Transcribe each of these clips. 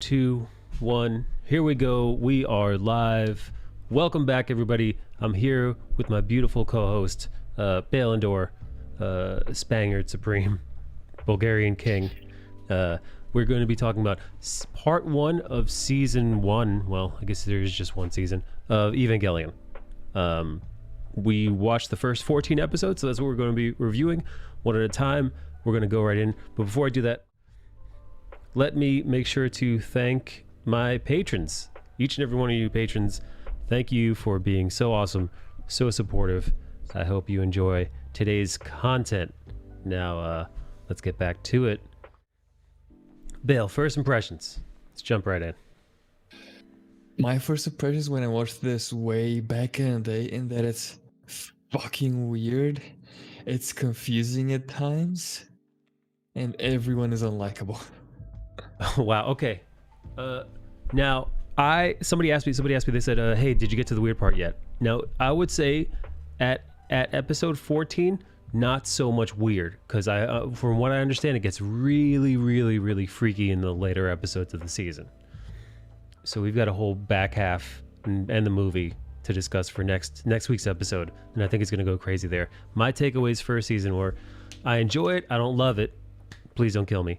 2, 1. Here we go. We are live. Welcome back, everybody. I'm here with my beautiful co-host, Balindor, Spaniard Supreme, Bulgarian King. We're going to be talking about part 1 of season 1. Well, I guess there's just one season of Evangelion. We watched the first 14 episodes, so that's what we're going to be reviewing one at a time. We're going to go right in. But before I do that, let me make sure to thank my patrons. Each and every one of you patrons, thank you for being so awesome, so supportive. I hope you enjoy today's content. Now, let's get back to it. Bale, first impressions. Let's jump right in. My first impressions when I watched this way back in the day, in that it's fucking weird, it's confusing at times, and everyone is unlikable. Wow. Okay. Now, somebody asked me. They said, "Hey, did you get to the weird part yet?" Now, I would say, at episode 14, not so much weird, because from what I understand, it gets really, really, really freaky in the later episodes of the season. So we've got a whole back half and the movie to discuss for next week's episode, and I think it's going to go crazy there. My takeaways first season were, I enjoy it. I don't love it. Please don't kill me.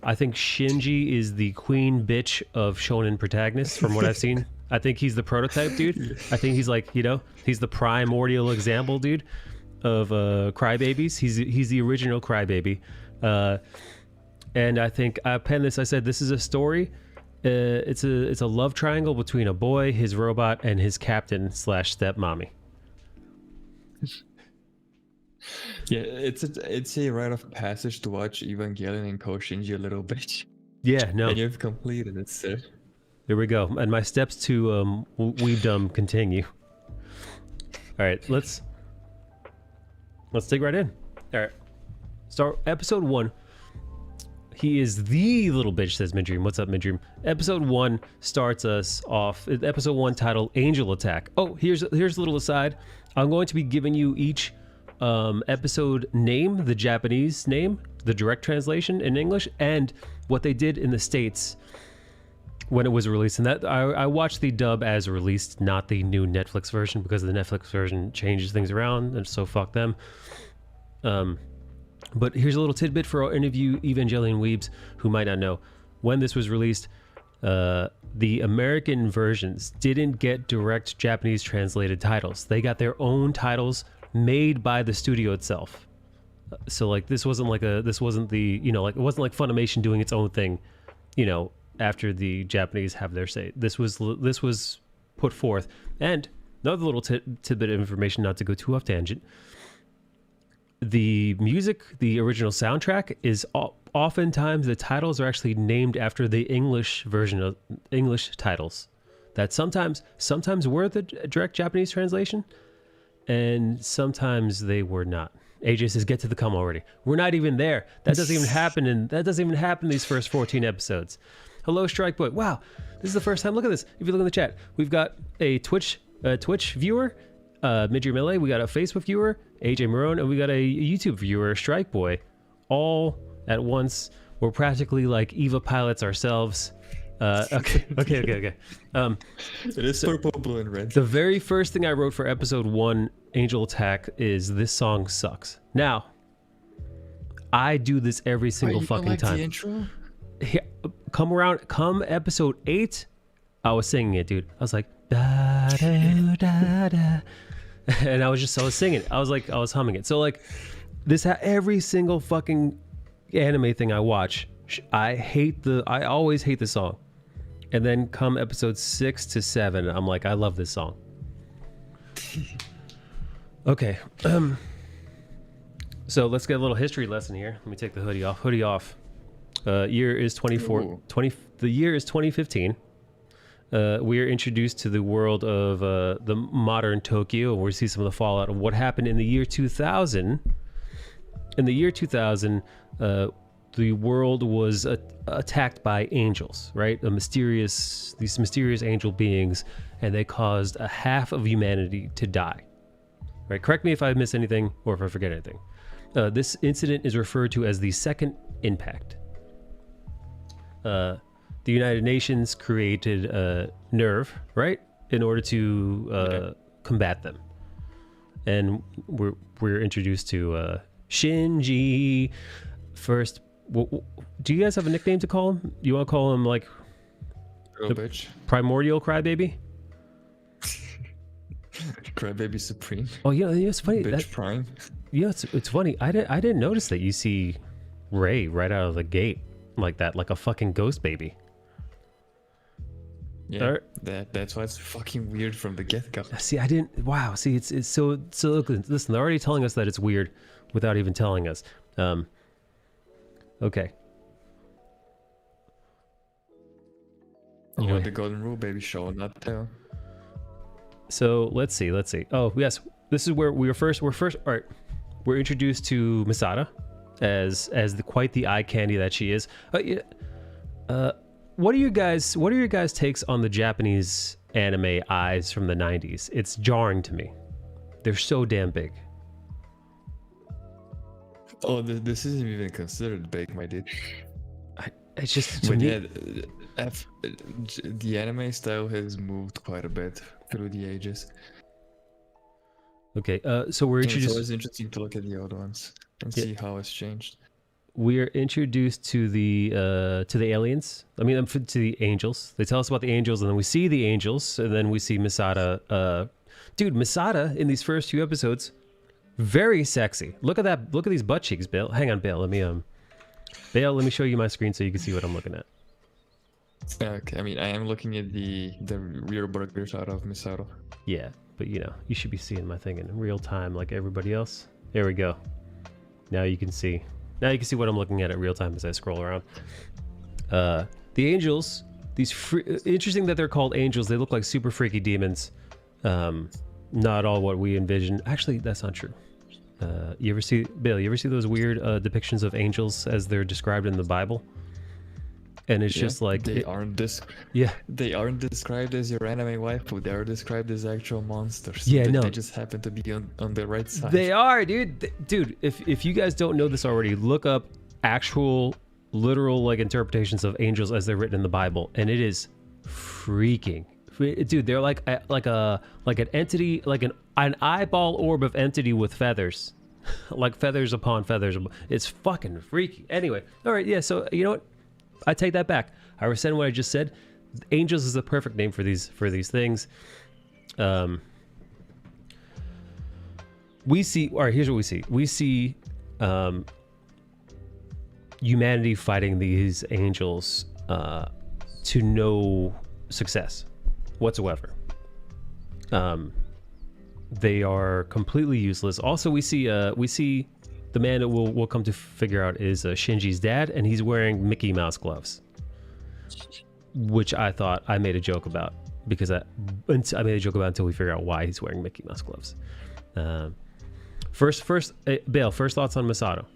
I think Shinji is the queen bitch of shonen protagonists from what I've seen. I think he's the prototype, dude. I think he's like, he's the primordial example, dude, of crybabies. He's the original crybaby. And I think I penned this. I said, this is a story. It's a love triangle between a boy, his robot, and his captain / stepmommy. Yeah, it's a rite of passage to watch Evangelion and coach Shinji a little bit. Yeah, no. And you've completed it, sir. There we go. And my steps to weebdom continue. All right, let's dig right in. All right, start episode 1. He is the little bitch, says Midream. What's up, Midream? Episode 1 starts us off. Episode 1 titled Angel Attack. Oh, here's a little aside. I'm going to be giving you each episode name, the Japanese name, the direct translation in English, and what they did in the States when it was released. And that I watched the dub as released, not the new Netflix version, because the Netflix version changes things around, and so fuck them. But here's a little tidbit for any of you Evangelion weebs who might not know. When this was released, the American versions didn't get direct Japanese translated titles. They got their own titles made by the studio itself. So like this wasn't the, it wasn't like Funimation doing its own thing, after the Japanese have their say. This was put forth. And another little tidbit of information, not to go too off tangent. The music, the original soundtrack, is oftentimes the titles are actually named after the English version of English titles. That sometimes were the direct Japanese translation, and sometimes they were not. AJ says, "Get to the cum already." We're not even there. That doesn't even happen in these first 14 episodes. Hello, Strike Boy. Wow, this is the first time. Look at this. If you look in the chat, we've got a Twitch viewer, Midri Melee. We got a Facebook viewer, AJ Marone, and we got a YouTube viewer, Strike Boy, all at once. We're practically like Eva pilots ourselves. Okay. It is purple, blue, and red. The very first thing I wrote for episode 1, Angel Attack, is this song sucks. Now, I do this every single fucking time. The intro? Come episode 8, I was singing it, dude. I was like, da da da da, and I was singing it. I was humming it. So like, every single fucking anime thing I watch, I always hate the song. And then come episode 6 to 7, I'm like, I love this song. Okay. So let's get a little history lesson here. Let me take the hoodie off. Year is 20. The year is 2015. We are introduced to the world of the modern Tokyo, and we see some of the fallout of what happened in the year 2000. In the year 2000, the world was attacked by angels, right? These mysterious angel beings, and they caused a half of humanity to die. Right? Correct me if I miss anything or if I forget anything. This incident is referred to as the Second Impact. The the United Nations created NERV, right, in order to combat them, and we're introduced to Shinji first. Do you guys have a nickname to call him? You want to call him like Girl bitch. Primordial Crybaby? Crybaby Supreme. Oh yeah, it's funny. Bitch Prime. Yeah, it's funny. I didn't notice that you see Ray right out of the gate like that, like a fucking ghost baby. Yeah, that's why it's fucking weird from the get-go. See, I didn't. Wow. See, it's so. Look, listen, they're already telling us that it's weird without even telling us. Okay. You know the golden rule, baby. Show, not tell. So let's see. Oh yes, this is where we're first. All right. We're introduced to Misada as quite the eye candy that she is. What are your guys' takes on the Japanese anime eyes from the 90s? It's jarring to me. They're so damn big. Oh, this isn't even considered big, my dude. It's just to me. The anime style has moved quite a bit through the ages. Okay, so we're introduced. It's always interesting to look at the old ones and see how it's changed. We are introduced to the aliens. I mean, to the angels. They tell us about the angels, and then we see the angels, and then we see Misada. Dude, Misada in these first few episodes, very sexy. Look at that. Look at these butt cheeks, Bill. Hang on, Bill. Let me show you my screen so you can see what I'm looking at. Okay, I mean, I am looking at the rear burger shot of Misada. Yeah, but you should be seeing my thing in real time like everybody else. There we go. Now you can see. Now you can see what I'm looking at real time as I scroll around. The angels, interesting that they're called angels. They look like super freaky demons. Not all what we envision. Actually, that's not true. You ever see those weird depictions of angels as they're described in the Bible? And it's just like they aren't described as your anime waifu. They are described as actual monsters. Yeah, no. They just happen to be on the right side. They are, dude. Dude, if you guys don't know this already, look up actual literal like interpretations of angels as they're written in the Bible, and it is freaking. Dude, they're like an entity, like an eyeball orb of entity with feathers. Like feathers upon feathers. It's fucking freaky. Anyway, all right, yeah, so you know what? I take that back. I rescind what I just said. Angels is the perfect name for these things. We see, all right, here's what we see. We see humanity fighting these angels to no success whatsoever. They are completely useless. Also, we see the man that we'll come to figure out is Shinji's dad, and he's wearing Mickey Mouse gloves, which I thought I made a joke about because I made a joke about until we figure out why he's wearing Mickey Mouse gloves. First, Bale, first thoughts on Masato.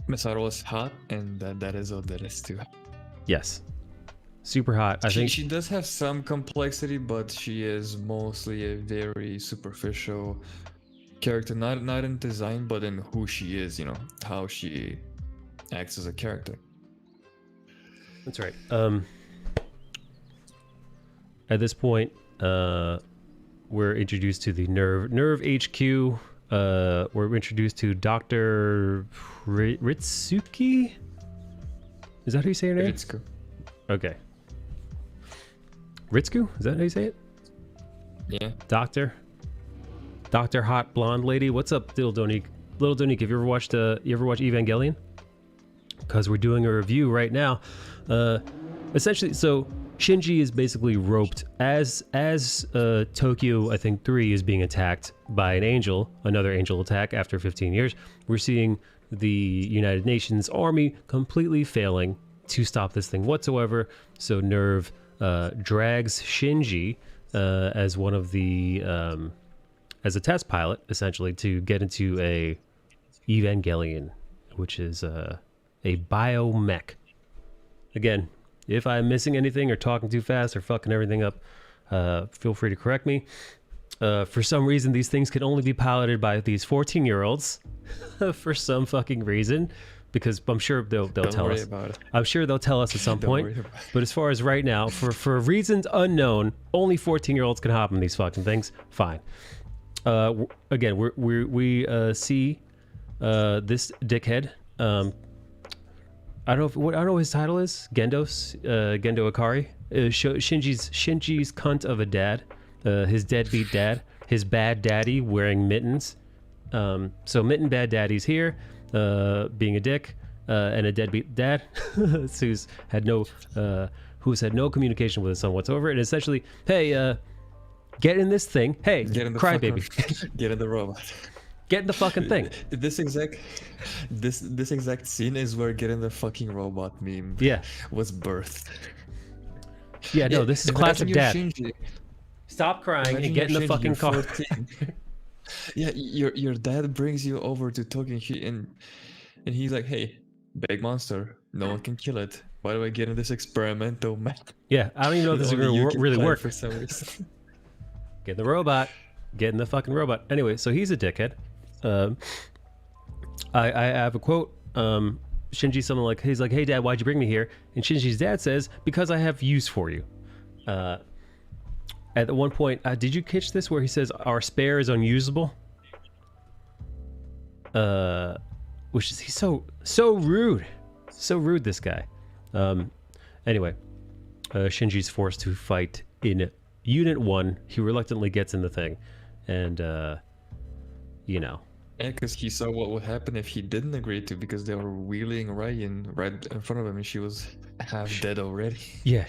Masato was hot, and that is all that is too. Yes, super hot. I think she does have some complexity, but she is mostly a very superficial character, not in design, but in who she is. You know, how she acts as a character. That's right. At this point, we're introduced to the Nerve HQ. We're introduced to Dr. Ritsuki. Is that how you say her name? Ritsuko. Okay. Ritsuko? Is that how you say it? Yeah. Doctor Hot Blonde Lady. What's up, Little Donique? Little Donique, have you ever watched Evangelion? Because we're doing a review right now. Essentially, so Shinji is basically roped as Tokyo, I think 3 is being attacked by another angel attack after 15 years. We're seeing the United Nations army completely failing to stop this thing whatsoever. So Nerve drags Shinji as one of the as a test pilot, essentially, to get into a Evangelion, which is a biomech. Again, if I'm missing anything or talking too fast or fucking everything up, feel free to correct me. For some reason, these things can only be piloted by these 14-year-olds for some fucking reason. because I'm sure they'll Don't tell worry us. about it. I'm sure they'll tell us at some Don't point. worry about it. But as far as right now, for reasons unknown, only 14-year-olds can hop on these fucking things. Fine. Again, we see this dickhead. I don't know what his title is. Gendo Ikari. Shinji's cunt of a dad. His deadbeat dad. His bad daddy wearing mittens. So mitten bad daddy's here, being a dick, and a deadbeat dad who's had no communication with his son whatsoever. And essentially, hey, get in this thing. Hey, crybaby. Get in the robot. Get in the fucking thing. This exact scene is where get in the fucking robot meme was birthed. Yeah, no, this is classic dad. Shinji. Stop crying Imagine and get in the Shinji, fucking you're car. 14. Yeah, your dad brings you over to talking shit, and he's like, "Hey, big monster, no one can kill it. Why do I get in this experimental map?" Yeah, I don't even know if this is Only going you to can really play work. for some reason. Get in the robot. Get in the fucking robot. Anyway, so he's a dickhead. I have a quote. Shinji, something like, he's like, "Hey dad, why'd you bring me here?" And Shinji's dad says, "Because I have use for you." At one point, did you catch this where he says, "Our spare is unusable"? Which is, he's so rude. So rude, this guy. Anyway, Shinji's forced to fight in Unit 1. He reluctantly gets in the thing. And, you know. Yeah, because he saw what would happen if he didn't agree to, because they were wheeling Ryan right in front of him, and she was half dead already. Yeah,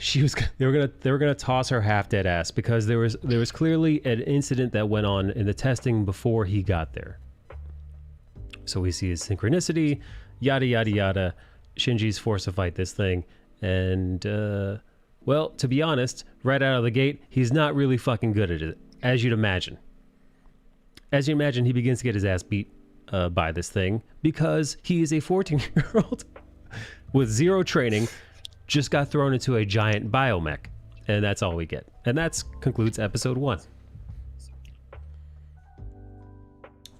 they were gonna toss her half dead ass, because there was clearly an incident that went on in the testing before he got there. So we see his synchronicity, yada yada yada. Shinji's forced to fight this thing, and well, to be honest, right out of the gate, he's not really fucking good at it, as you'd imagine. As you imagine, he begins to get his ass beat by this thing because he is a 14-year-old with zero training, just got thrown into a giant biomech, and that's all we get. And that concludes episode 1.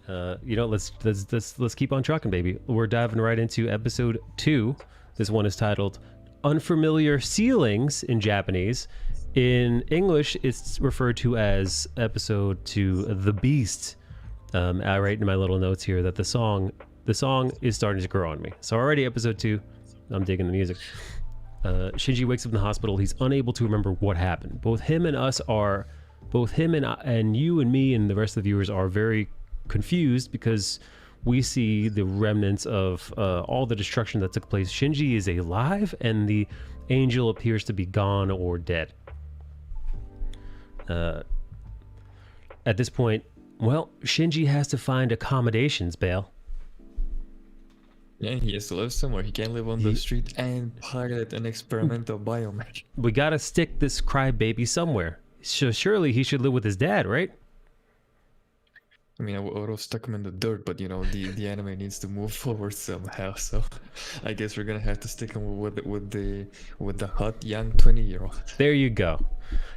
Let's keep on trucking, baby. We're diving right into episode 2. This one is titled "Unfamiliar Ceilings" in Japanese. In English, it's referred to as episode 2, "The Beast." I write in my little notes here that the song is starting to grow on me. So already episode 2, I'm digging the music. Shinji wakes up in the hospital. He's unable to remember what happened. Both him and you and me and the rest of the viewers are very confused because we see the remnants of all the destruction that took place. Shinji is alive, and the angel appears to be gone or dead. At this point, well, Shinji has to find accommodations, Bale. Yeah, he has to live somewhere. He can't live on the street and pilot an experimental biomech. We gotta stick this crybaby somewhere. So surely he should live with his dad, right? I mean, I would have stuck him in the dirt, but you know, the anime needs to move forward somehow. So, I guess we're gonna have to stick him with the hot young 20-year-old. There you go.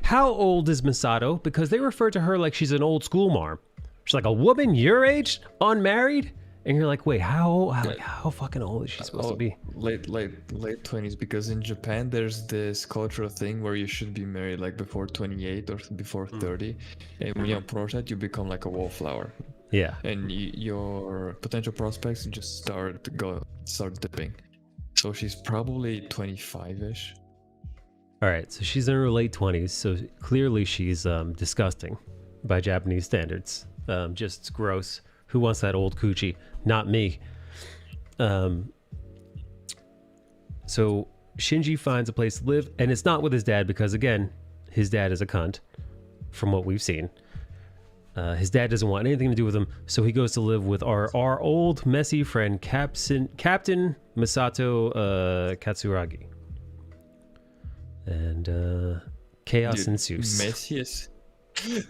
How old is Misato? Because they refer to her like she's an old school mom. She's like, a woman your age, unmarried, and you're like, wait, how fucking old is she supposed to be? Late 20s, because in Japan there's this cultural thing where you should be married like before 28 or before 30, and when you approach that, you become like a wallflower. Yeah. And your potential prospects just start dipping. So she's probably 25-ish. All right, so she's in her late 20s, so clearly she's disgusting by Japanese standards. Just gross. Who wants that old coochie? Not me. So Shinji finds a place to live, and it's not with his dad because, again, his dad is a cunt, from what we've seen. His dad doesn't want anything to do with him, so he goes to live with our old messy friend, Captain Masato Katsuragi. And chaos ensues.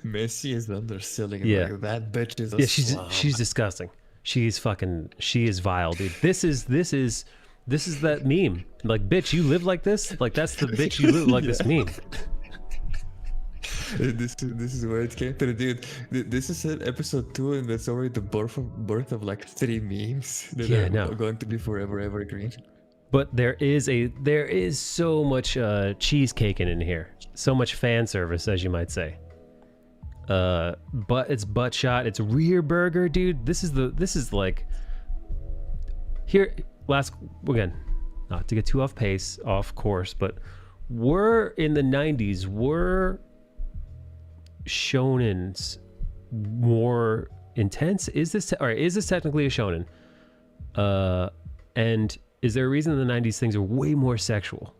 Messy is underselling. Yeah. Like, that bitch is a she's disgusting. She is vile, dude. This is that meme. Like, bitch, you live like this? Like, that's the bitch you live like this meme. This is where it came to, dude. This is at episode 2, and that's already the birth of like 3 memes that Yeah, are no. going to be forever evergreen. But there is so much cheesecake in here, so much fan service, as you might say. But it's butt shot. It's rear burger, dude. This is like here. Last again, not to get too off course, but we're in the 90s. Were shonens more intense? Is this is this technically a shonen? And is there a reason in the 90s things are way more sexual?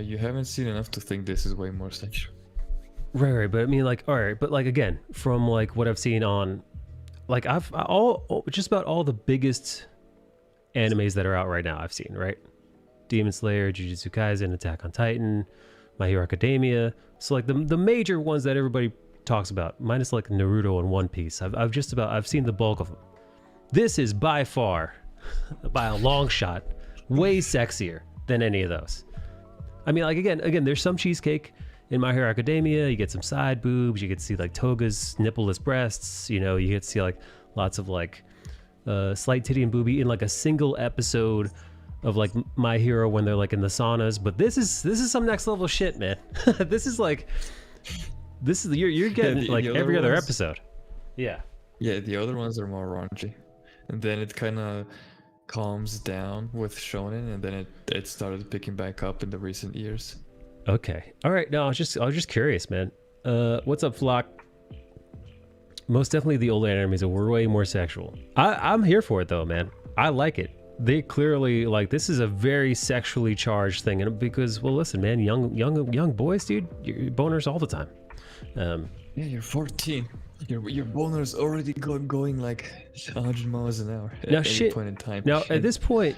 You haven't seen enough to think this is way more sexual. Right, but I mean, like, all right, but like again, from like what I've seen on, like just about all the biggest animes that are out right now, I've seen, right? Demon Slayer, Jujutsu Kaisen, Attack on Titan, My Hero Academia. So like the major ones that everybody talks about, minus like Naruto and One Piece. I've seen the bulk of them. This is by far, by a long shot, way sexier than any of those. I mean, like again, there's some cheesecake in My Hero Academia. You get some side boobs. You get to see like Toga's nippleless breasts. You know, you get to see like lots of like slight titty and boobie in like a single episode of like My Hero when they're like in the saunas. But this is some next level shit, man. This is you're getting like every other episode. Yeah. Yeah, the other ones are more raunchy. And then it kind of calms down with shonen, and then it started picking back up in the recent years. Okay. All right. No, I was just curious, man. What's up, Flock? Most definitely the older animes are way more sexual. I'm here for it though, man. I like it. They clearly like this is a very sexually charged thing, and because well, listen, man, young boys, dude, you're boners all the time. Yeah, you're 14. Your boner's already going like 100 miles an hour at any point in time. Now, at this point,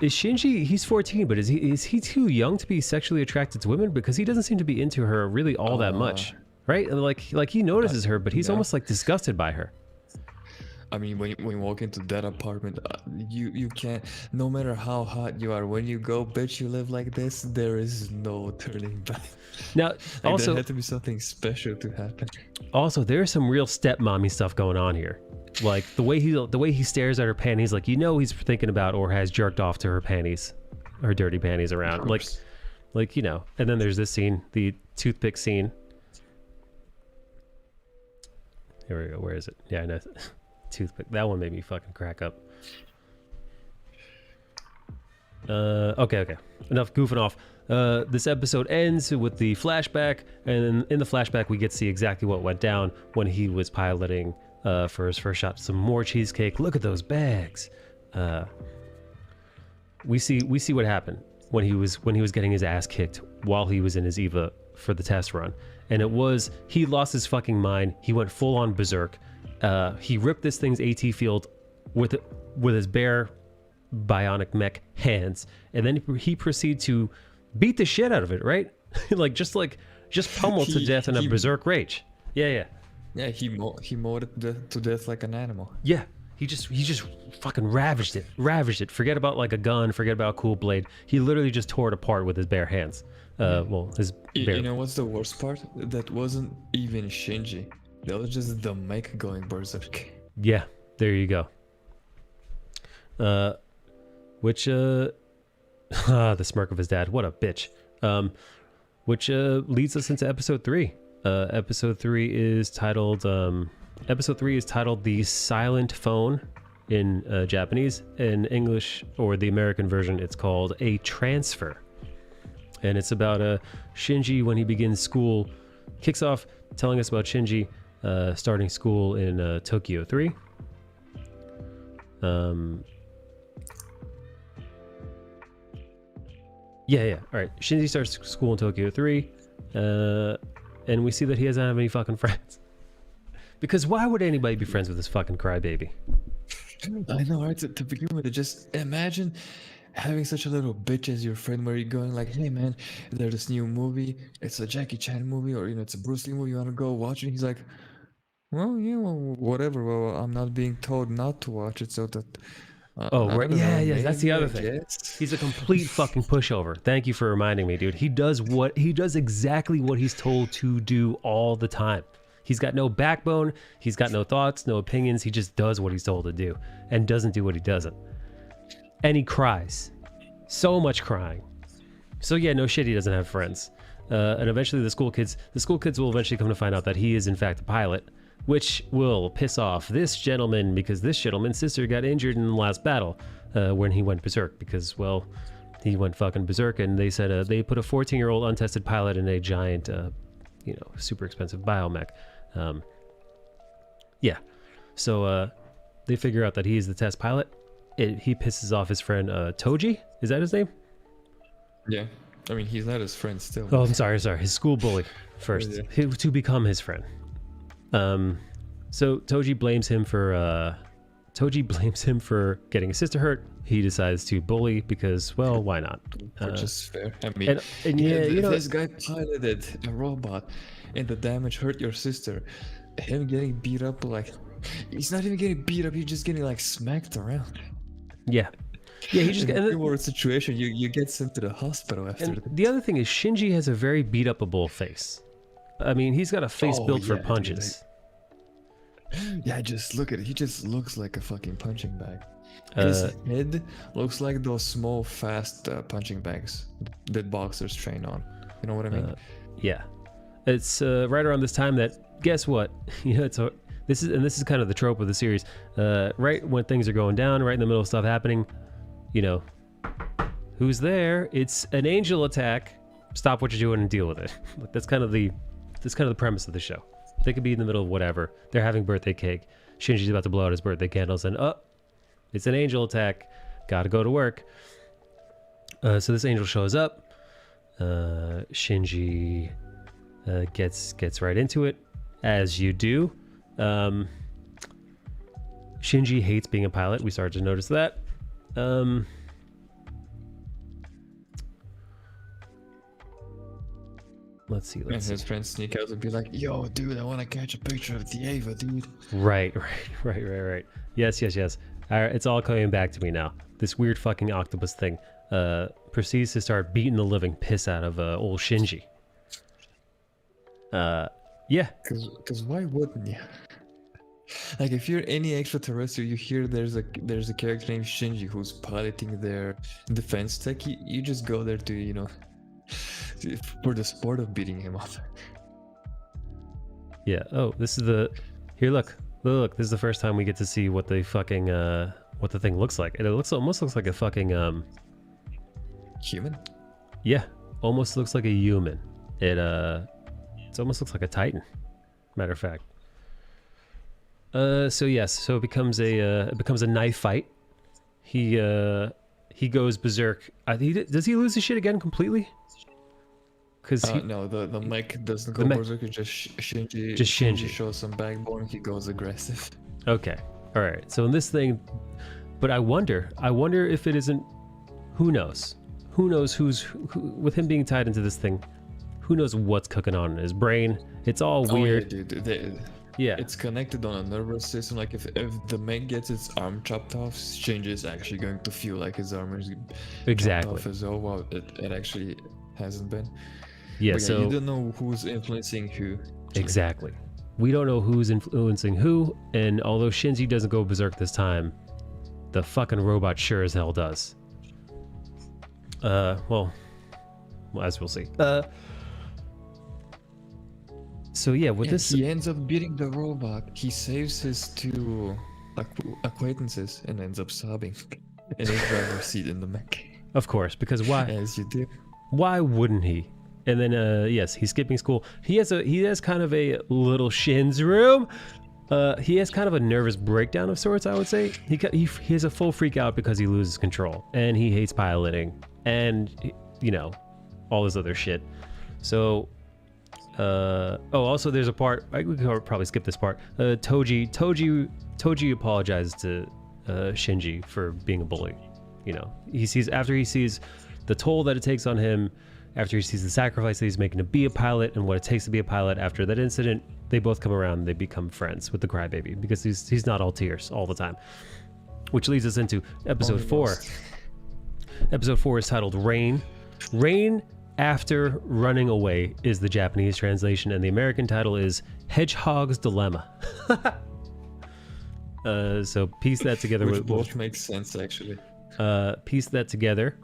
is Shinji? He's 14, but is he too young to be sexually attracted to women? Because he doesn't seem to be into her really all that much, right? And like he notices her, but he's almost like disgusted by her. I mean, when you walk into that apartment, you can't. No matter how hot you are, when you go, bitch, you live like this. There is no turning back. Now, Like, also, there had to be something special to happen. Also, there's some real stepmommy stuff going on here. Like the way he stares at her panties, like he's thinking about or has jerked off to her panties, her dirty panties around, like you know. And then there's this scene, the toothpick scene. Here we go. Where is it? Yeah, I know. Toothpick. That one made me fucking crack up. Okay. Enough goofing off. This episode ends with the flashback, and in the flashback we get to see exactly what went down when he was piloting for his first shot. Some more cheesecake. Look at those bags. We see what happened when he was getting his ass kicked while he was in his EVA for the test run, and he lost his fucking mind. He went full on berserk. He ripped this thing's AT field with his bare bionic mech hands, and then he proceeded to beat the shit out of it, right? just pummeled to death in a berserk rage. Yeah, he mowed it to death like an animal. Yeah, he just fucking ravaged it. Forget about like a gun, forget about a cool blade. He literally just tore it apart with his bare hands. You know what's the worst part? That wasn't even Shinji. That was just the mech going berserk. Yeah, there you go. The smirk of his dad. What a bitch. Which leads us into episode 3. Episode 3 is titled The Silent Phone in Japanese. In English, or the American version, it's called A Transfer. And it's about Shinji when he begins school. Kicks off telling us about Shinji starting school in Tokyo 3. Yeah. All right. Shinji starts school in Tokyo 3, and we see that he doesn't have any fucking friends. Because why would anybody be friends with this fucking crybaby? I know, right? To begin with, just imagine having such a little bitch as your friend, where you're going like, hey man, there's this new movie, it's a Jackie Chan movie, or it's a Bruce Lee movie, you want to go watch it? He's like, well, yeah, well, whatever, well, I'm not being told not to watch it, so that Oh, I right. don't Yeah, know. yeah. That's the Maybe, other I thing. guess. He's a complete fucking pushover. Thank you for reminding me, dude. He does exactly what he's told to do all the time. He's got no backbone. He's got no thoughts, no opinions. He just does what he's told to do and doesn't do what he doesn't. And he cries. So much crying. So yeah, no shit, he doesn't have friends. And eventually the school kids will eventually come to find out that he is in fact a pilot, which will piss off this gentleman because this gentleman's sister got injured in the last battle when he went berserk because, well, he went fucking berserk, and they said they put a 14-year-old untested pilot in a giant, super expensive biomech. Yeah. So they figure out that he is the test pilot. He pisses off his friend Toji. Is that his name? Yeah. I mean, he's not his friend still. Oh, I'm sorry. His school bully first, to become his friend. So Toji blames him for getting his sister hurt. He decides to bully because, well, why not? Which is fair. I mean, and yeah, you know, this guy piloted a robot, and the damage hurt your sister. Him getting beat up, like, he's not even getting beat up. He's just getting like smacked around. Yeah. Yeah, he just in a similar situation. You get sent to the hospital after. And the other thing is, Shinji has a very beat upable face. I mean, he's got a face built for punches. Dude, yeah, just look at it. He just looks like a fucking punching bag. His head looks like those small, fast punching bags that boxers train on. You know what I mean? Yeah, it's right around this time that, guess what? You know, this is kind of the trope of the series. Right when things are going down, right in the middle of stuff happening, you know, who's there? It's an angel attack. Stop what you're doing and deal with it. That's kind of the premise of the show. They could be in the middle of whatever. They're having birthday cake. Shinji's about to blow out his birthday candles, and it's an angel attack. Gotta go to work. So this angel shows up. Shinji gets right into it, as you do. Shinji hates being a pilot. We started to notice that. Let's see. And his friends sneak out and be like, "Yo, dude, I want to catch a picture of the Ava, dude." Right. Yes. It's all coming back to me now. This weird fucking octopus thing proceeds to start beating the living piss out of old Shinji. Yeah. Because why wouldn't you? Like, if you're any extraterrestrial, you hear there's a character named Shinji who's piloting their defense tech. You just go there to, you know, for the sport of beating him up. Yeah. Oh, this is here. Look. This is the first time we get to see what the fucking what the thing looks like. And it almost looks like a fucking human. Yeah, almost looks like a human. It almost looks like a Titan. Matter of fact. So it becomes a knife fight. He goes berserk. Does he lose his shit again completely? Because no, the mech doesn't go berserk. It's just Shinji. Just Shinji shows some backbone. He goes aggressive. Okay, all right. So in this thing, but I wonder if it isn't. Who knows? Who knows who with him being tied into this thing? Who knows what's cooking on in his brain? It's all weird. Yeah, dude. Yeah, it's connected on a nervous system. Like if the mech gets its arm chopped off, Shinji is actually going to feel like his arm is chopped off as well. Well, it actually hasn't been. Yeah, so you don't know who's influencing who. Exactly. We don't know who's influencing who, and although Shinji doesn't go berserk this time, the fucking robot sure as hell does. Well, as we'll see. So yeah, with this, he ends up beating the robot. He saves his two acquaintances and ends up sobbing in his driver's seat in the mech. Of course, because why? As you do. Why wouldn't he? And then yes, he's skipping school. He has kind of a little Shin's room. He has kind of a nervous breakdown of sorts, I would say. He has a full freak out because he loses control and he hates piloting and, you know, all this other shit. So also there's a part, we could probably skip this part. Toji apologizes to Shinji for being a bully. You know, after he sees the toll that it takes on him, after he sees the sacrifice that he's making to be a pilot and what it takes to be a pilot, after that incident, they both come around and they become friends with the crybaby because he's not all tears all the time. which leads us into episode 4. Almost. Episode 4 is titled Rain. Rain After Running Away is the Japanese translation, and the American title is Hedgehog's Dilemma. So piece that together. Which both makes sense, actually. Piece that together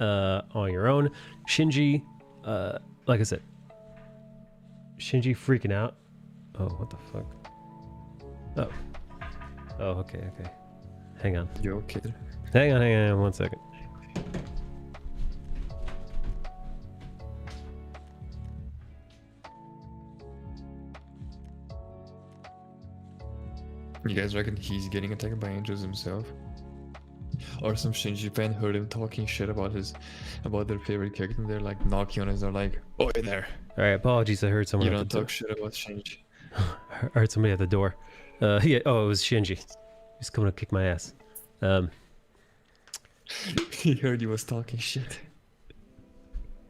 on your own. Shinji, like I said, Shinji freaking out. Oh, what the fuck? Oh, okay. Hang on. You okay? Hang on 1 second. You guys reckon he's getting attacked by angels himself? Or some Shinji fan heard him talking shit about their favorite character and they're like knocking on his door like, "Oi there. All right, apologies. I heard someone. You at don't the talk shit about Shinji." I heard somebody at the door. Yeah. Oh, it was Shinji. He's coming to kick my ass. He heard he was talking shit.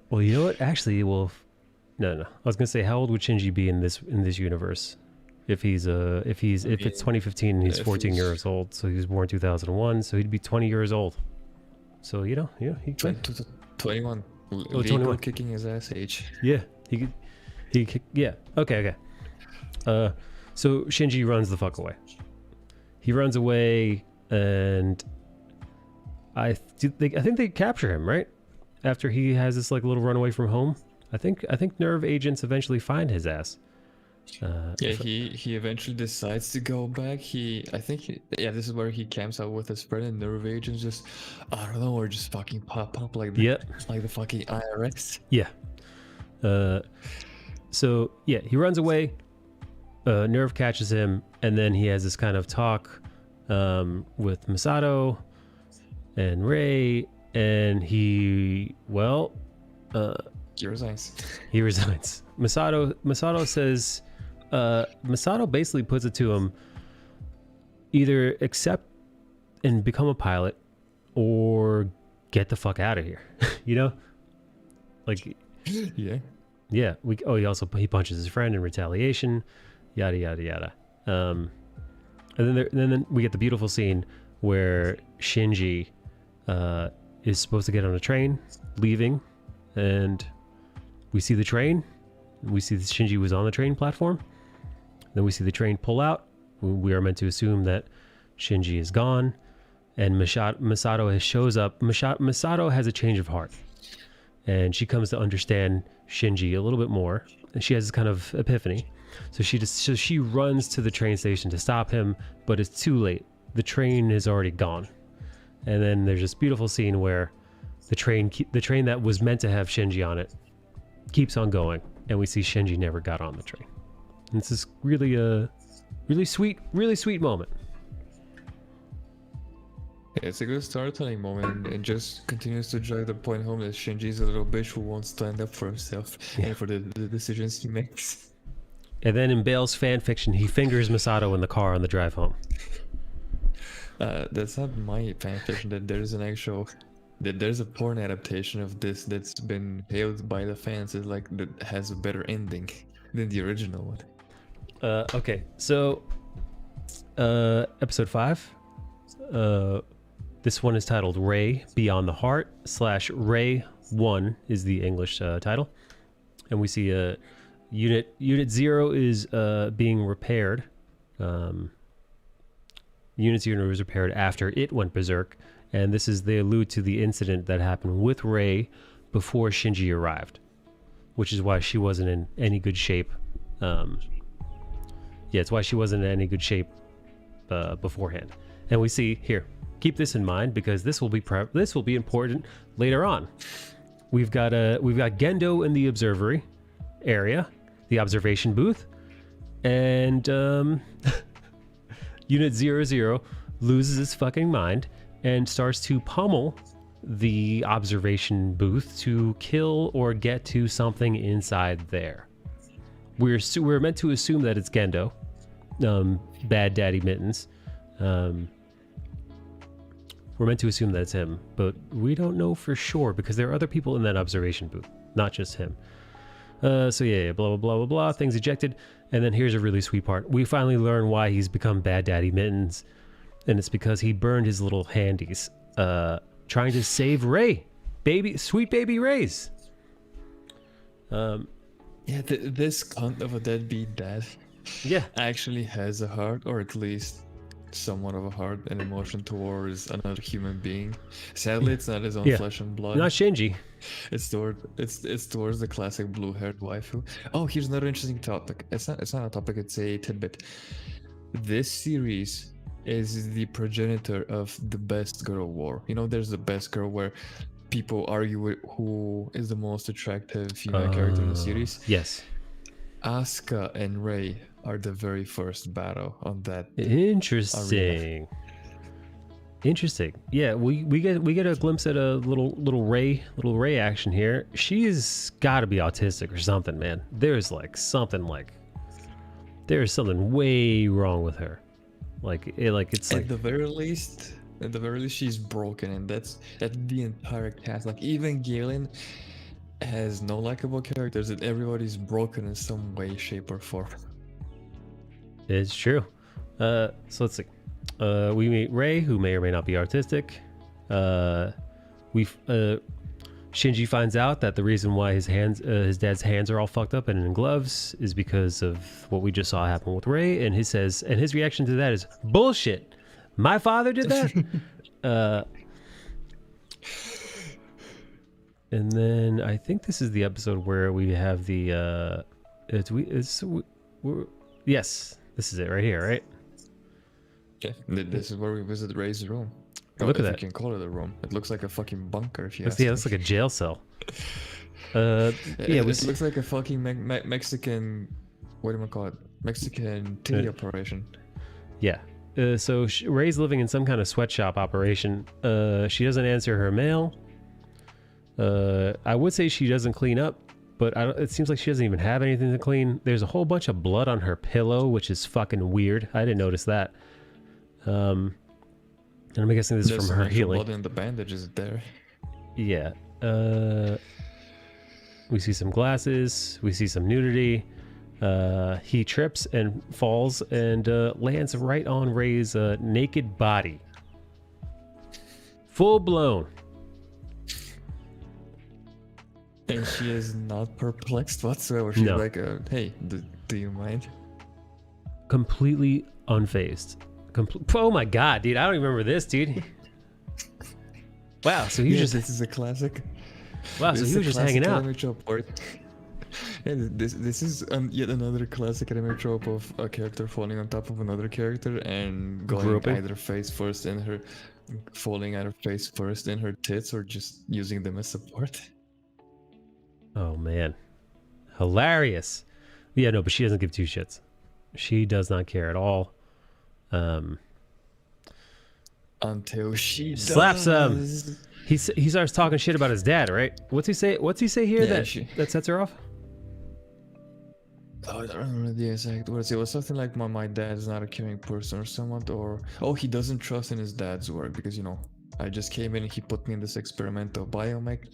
Well, you know what? Actually, no. I was gonna say, how old would Shinji be in this universe? If it's 2015 and he's 14 years old, so he was born 2001, so he'd be 20 years old. So he could. 21. Oh, Legal 21. Kicking his ass age. Yeah, he could. Yeah. Okay. So Shinji runs the fuck away. He runs away, and I think they capture him, right? After he has this like little runaway from home. I think nerve agents eventually find his ass. He eventually decides to go back. This is where he camps out with his friend, and nerve agents just, I don't know, or just fucking pop up like the fucking IRS. Yeah. So yeah, he runs away. Nerve catches him, and then he has this kind of talk with Masato and Rei, and he resigns. He resigns. Masato says, Masato basically puts it to him, either accept and become a pilot or get the fuck out of here. You know? Like, Yeah. He punches his friend in retaliation, yada yada yada. And then we get the beautiful scene where Shinji is supposed to get on a train, leaving, and we see the train. We see that Shinji was on the train platform. Then we see the train pull out. We are meant to assume that Shinji is gone, and Masato shows up. Masato has a change of heart, and she comes to understand Shinji a little bit more. And she has this kind of epiphany. So she runs to the train station to stop him, but it's too late. The train is already gone. And then there's this beautiful scene where the train that was meant to have Shinji on it keeps on going, and we see Shinji never got on the train. And it's this really sweet moment. It's a good storytelling moment, and just continues to drive the point home that Shinji's a little bitch who won't stand up for himself and for the decisions he makes. And then in Bale's fan fiction, he fingers Masato in the car on the drive home. That's not my fan fiction. There's a porn adaptation of this that's been hailed by the fans as like that has a better ending than the original one. Okay, so episode 5. This one is titled Ray Beyond the Heart / Ray 1 is the English title. And we see Unit 0 is being repaired. Unit 0 was repaired after it went berserk. And they allude to the incident that happened with Ray before Shinji arrived, which is why she wasn't in any good shape. It's why she wasn't in any good shape beforehand. And we see here, keep this in mind because this will be important later on. We've got Gendo in the observatory area, the observation booth, and Unit 00 loses its fucking mind and starts to pummel the observation booth to kill or get to something inside there. We're meant to assume that it's Gendo, Bad Daddy Mittens. We're meant to assume that it's him, but we don't know for sure because there are other people in that observation booth, not just him. Blah, blah, blah, blah, blah, things ejected. And then here's a really sweet part. We finally learn why he's become Bad Daddy Mittens. and it's because he burned his little handies trying to save Ray, sweet baby Ray's. Yeah, this cunt of a deadbeat dad Yeah, actually has a heart, or at least somewhat of a heart and emotion towards another human being. Sadly, it's not his own Yeah. flesh and blood. not Shinji. It's towards the classic blue-haired waifu. Oh, here's another interesting topic. It's not a topic. It's a tidbit. This series is the progenitor of the best girl war. You know, there's the best girl where people argue who is the most attractive female character in the series. Yes. Asuka and Rei are the very first battle on that. Interesting. Interesting. Yeah, we get a glimpse at a little Ray action here. She's got to be autistic or something, man. There's something way wrong with her. At the very least, she's broken, and that's the entire cast. Like Evangelion has no likable characters, and everybody's broken in some way, shape, or form. It's true. So let's see. We meet Ray, who may or may not be artistic. Shinji finds out that the reason why his dad's hands are all fucked up and in gloves is because of what we just saw happen with Ray, and his reaction to that is bullshit. My father did that. And then I think this is the episode where we have the yes, this is it right here, right? Okay, this is where we visit Ray's room. Look at that. You can call it a room. It looks like a fucking bunker. If you ask Yeah, me. that's like a jail cell. It looks like a fucking Mexican. What do you call it? Mexican titty operation. Yeah. So Ray's living in some kind of sweatshop operation. She doesn't answer her mail. I would say she doesn't clean up, but it seems like she doesn't even have anything to clean. There's a whole bunch of blood on her pillow, which is fucking weird. I didn't notice that. And I'm guessing this is from her healing. Blood in the bandages there. Yeah. We see some glasses. We see some nudity. He trips and falls and lands right on Ray's naked body. Full blown. And she is not perplexed whatsoever. She's No. like, hey, do you mind? Completely unfazed. Oh my god, dude. I don't even remember this, dude. Wow, so he was This is a classic. Wow, so he was just hanging out. Yeah, this is yet another classic anime trope of a character falling on top of another character and going Grouping. either face first in her, falling either face first in her tits, or just using them as support. Oh man, hilarious. Yeah, no, but she doesn't give two shits. She does not care at all. Until she Slaps him. does. He starts talking shit about his dad, right? What's he say here Yeah, that sets her off? Oh, I don't remember the exact words. It was something like my dad's not a caring person or somewhat, or he doesn't trust in his dad's work because I just came in and he put me in this experimental biomech,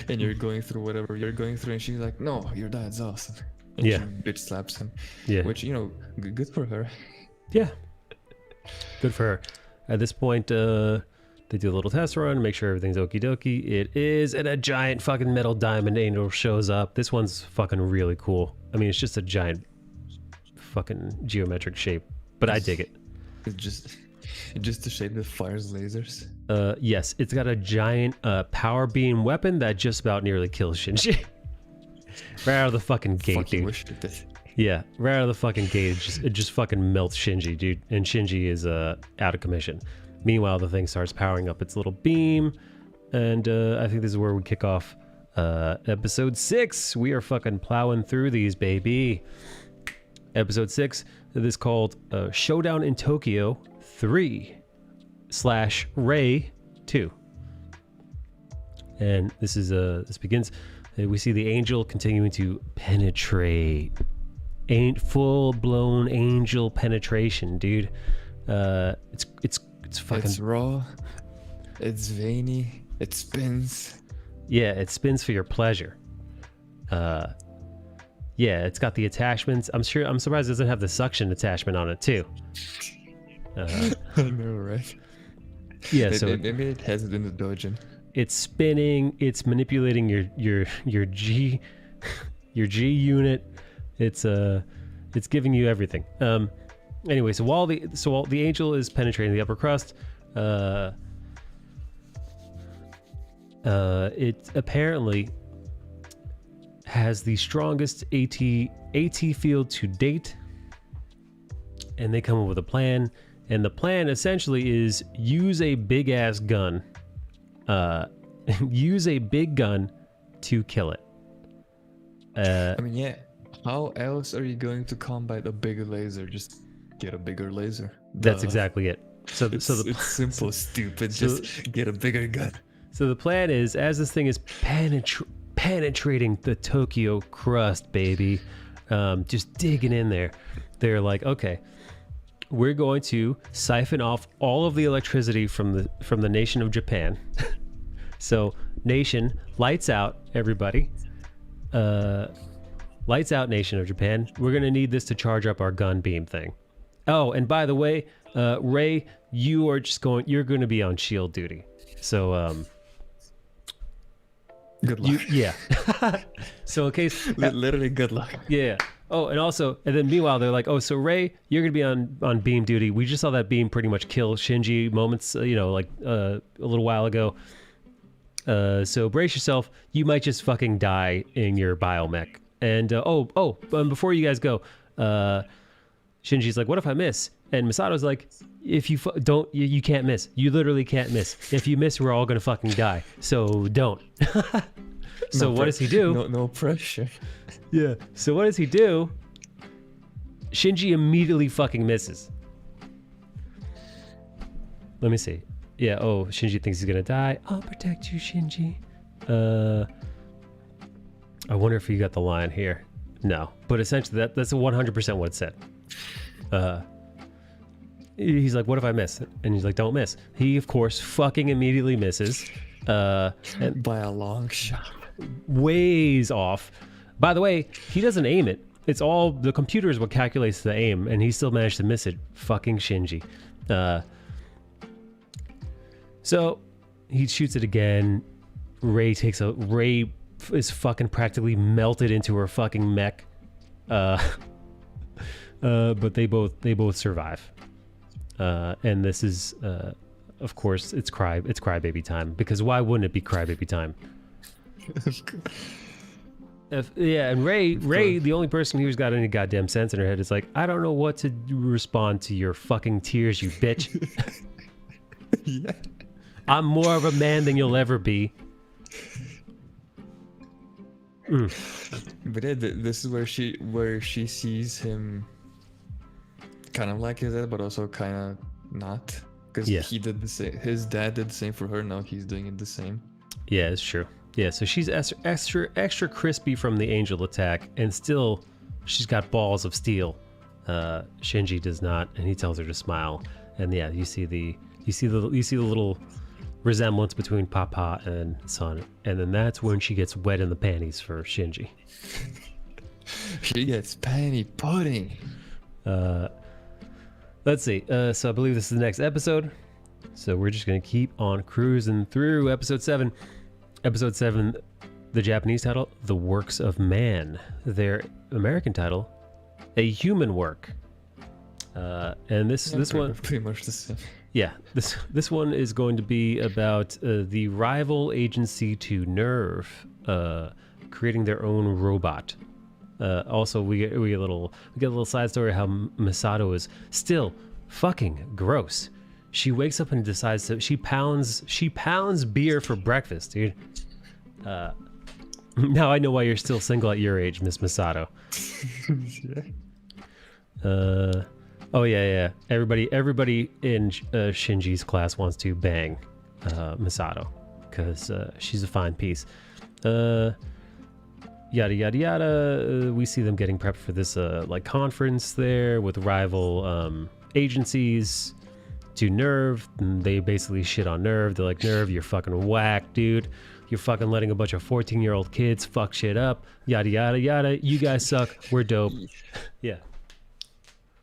and you're going through whatever you're going through, and she's like, no, your dad's awesome. And Yeah. she bitch slaps him. Yeah. Which good for her. Yeah. Good for her. At this point, they do a little test run, make sure everything's okie dokie. It is, and a giant fucking metal diamond angel shows up. This one's fucking really cool. I mean, it's just a giant fucking geometric shape, but I dig it. It's just the shape that fires lasers. Yes, it's got a giant power beam weapon that just about nearly kills Shinji. Right out of the fucking gate, Fucking dude. wish it did. Yeah, right out of the fucking gate, it just fucking melts Shinji, dude. And Shinji is out of commission. Meanwhile, the thing starts powering up its little beam, and I think this is where we kick off episode 6. We are fucking plowing through these, baby. Episode 6. This is called Showdown in Tokyo 3/Ray 2. And this begins. We see the angel continuing to penetrate. Ain't full-blown angel penetration, dude. It's fucking. It's raw. It's veiny. It spins. Yeah, it spins for your pleasure. Yeah, it's got the attachments. I'm surprised it doesn't have the suction attachment on it too. I know, right? Yeah, so Maybe it has it in the dojo. it's spinning, it's manipulating your G your G unit. It's giving you everything. Anyway, so while the angel is penetrating the upper crust, it apparently has the strongest AT field to date, and they come up with a plan. And the plan essentially is use a big ass gun, use a big gun to kill it. I mean, yeah. How else are you going to combat a bigger laser? Just get a bigger laser. That's Duh. exactly it. It's simple, stupid. Just get a bigger gun. So the plan is, as this thing is penetrating the Tokyo crust, baby, just digging in there, they're like, okay, we're going to siphon off all of the electricity from the nation of Japan. So, nation, lights out, everybody. Lights out, nation of Japan. We're going to need this to charge up our gun beam thing. Oh, and by the way, Ray, you're going to be on shield duty. So, Good luck. yeah. So in case... Literally, good luck. Yeah. Oh, and then meanwhile, they're like, oh, so Ray, you're going to be on beam duty. We just saw that beam pretty much kill Shinji moments, a little while ago. So brace yourself. You might just fucking die in your biomech. And, before you guys go, Shinji's like, what if I miss? And Misato's like, if you you can't miss. You literally can't miss. If you miss, we're all going to fucking die. So don't. So what does he do? No pressure. Yeah. So what does he do? Shinji immediately fucking misses. Let me see. Yeah. Oh, Shinji thinks he's gonna die. I'll protect you, Shinji. I wonder if you got the line here. No, but essentially that's 100% what it said. He's like, what if I miss? And he's like, don't miss. He of course fucking immediately misses. And By a long shot. ways off. By the way, he doesn't aim it. It's all the computer is what calculates the aim, and he still managed to miss it. Fucking Shinji. So he shoots it again. Ray is fucking practically melted into her fucking mech. But they both survive. And this is of course it's crybaby time, because why wouldn't it be crybaby time? And Ray, the only person who's got any goddamn sense in her head is like, I don't know what to respond to your fucking tears, you bitch. Yeah. I'm more of a man than you'll ever be. But yeah, this is where she sees him kind of like his dad, but also kind of not, because he did the same. His dad did the same for her. Now he's doing it the same. Yeah, it's true. Yeah, so she's extra crispy from the angel attack, and still she's got balls of steel. Shinji does not, and he tells her to smile. And yeah, you see the little resemblance between Papa and son, and then that's when she gets wet in the panties for Shinji. She gets panty pudding. Let's see. So I believe this is the next episode. So we're just gonna keep on cruising through episode 7. Episode 7, the Japanese title, The Works of Man. Their American title, A Human Work. And this one pretty much the same. Yeah, this one is going to be about the rival agency to Nerve creating their own robot. Also, we get a little side story how Misato is still fucking gross. She wakes up and decides that she pounds beer for breakfast, dude. Now I know why you're still single at your age, Miss Misato. Oh yeah. Everybody in Shinji's class wants to bang Misato because she's a fine piece. Yada yada yada. We see them getting prepped for this conference there with rival agencies to Nerve. And they basically shit on Nerve. They're like, Nerve, you're fucking whack, dude. You're fucking letting a bunch of 14-year-old kids fuck shit up. Yada yada yada. You guys suck. We're dope. Yeah.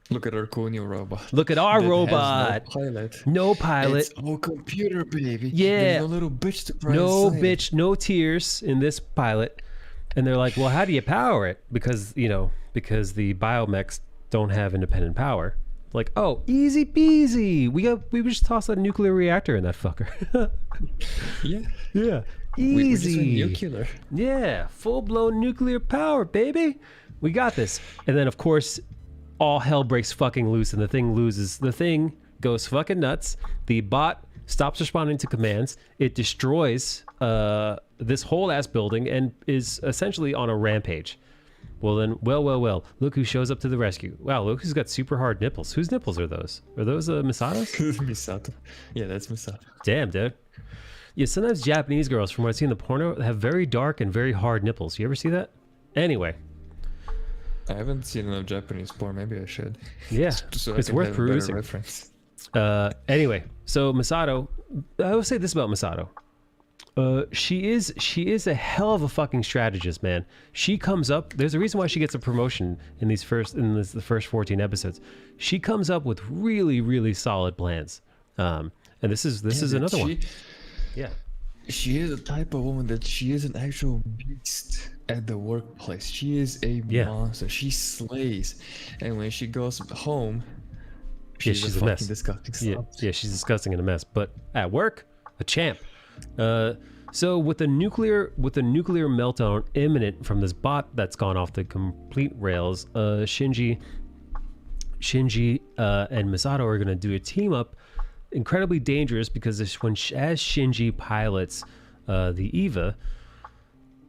Look at our cool new robot. Look at our that has robot. no pilot. No pilot. It's all computer, baby. Yeah. There's no little bitch to cry No inside. bitch, no tears in this pilot. And they're like, well, how do you power it? Because the biomechs don't have independent power. Like, oh, easy peasy. We just tossed a nuclear reactor in that fucker. Yeah. Yeah. We just went Easy. nuclear. Yeah, full-blown nuclear power, baby. We got this. And then, of course, all hell breaks fucking loose, and the thing loses. The thing goes fucking nuts. The bot stops responding to commands. It destroys this whole ass building and is essentially on a rampage. Well then, well, look who shows up to the rescue. Wow, look who's got super hard nipples. Whose nipples are those? Are those Misato's? Misato. Yeah, that's Misato. Damn, dude. Yeah, sometimes Japanese girls, from what I see in the porno, have very dark and very hard nipples. You ever see that? Anyway. I haven't seen enough Japanese porn. Maybe I should. Yeah, So I it's can worth have a better perusing. reference. Anyway, so Misato, I will say this about Misato. She is a hell of a fucking strategist, man. She comes up. There's a reason why she gets a promotion in the first 14 episodes. She comes up with really, really solid plans. And this is another one. Yeah. She is a type of woman that she is an actual beast at the workplace. She is a monster. She slays. And when she goes home, she's a a mess. fucking disgusting slob. Yeah, she's disgusting and a mess. But at work, a champ. So with the nuclear meltdown imminent from this bot that's gone off the complete rails, Shinji and Misato are going to do a team up. Incredibly dangerous because as Shinji pilots the Eva,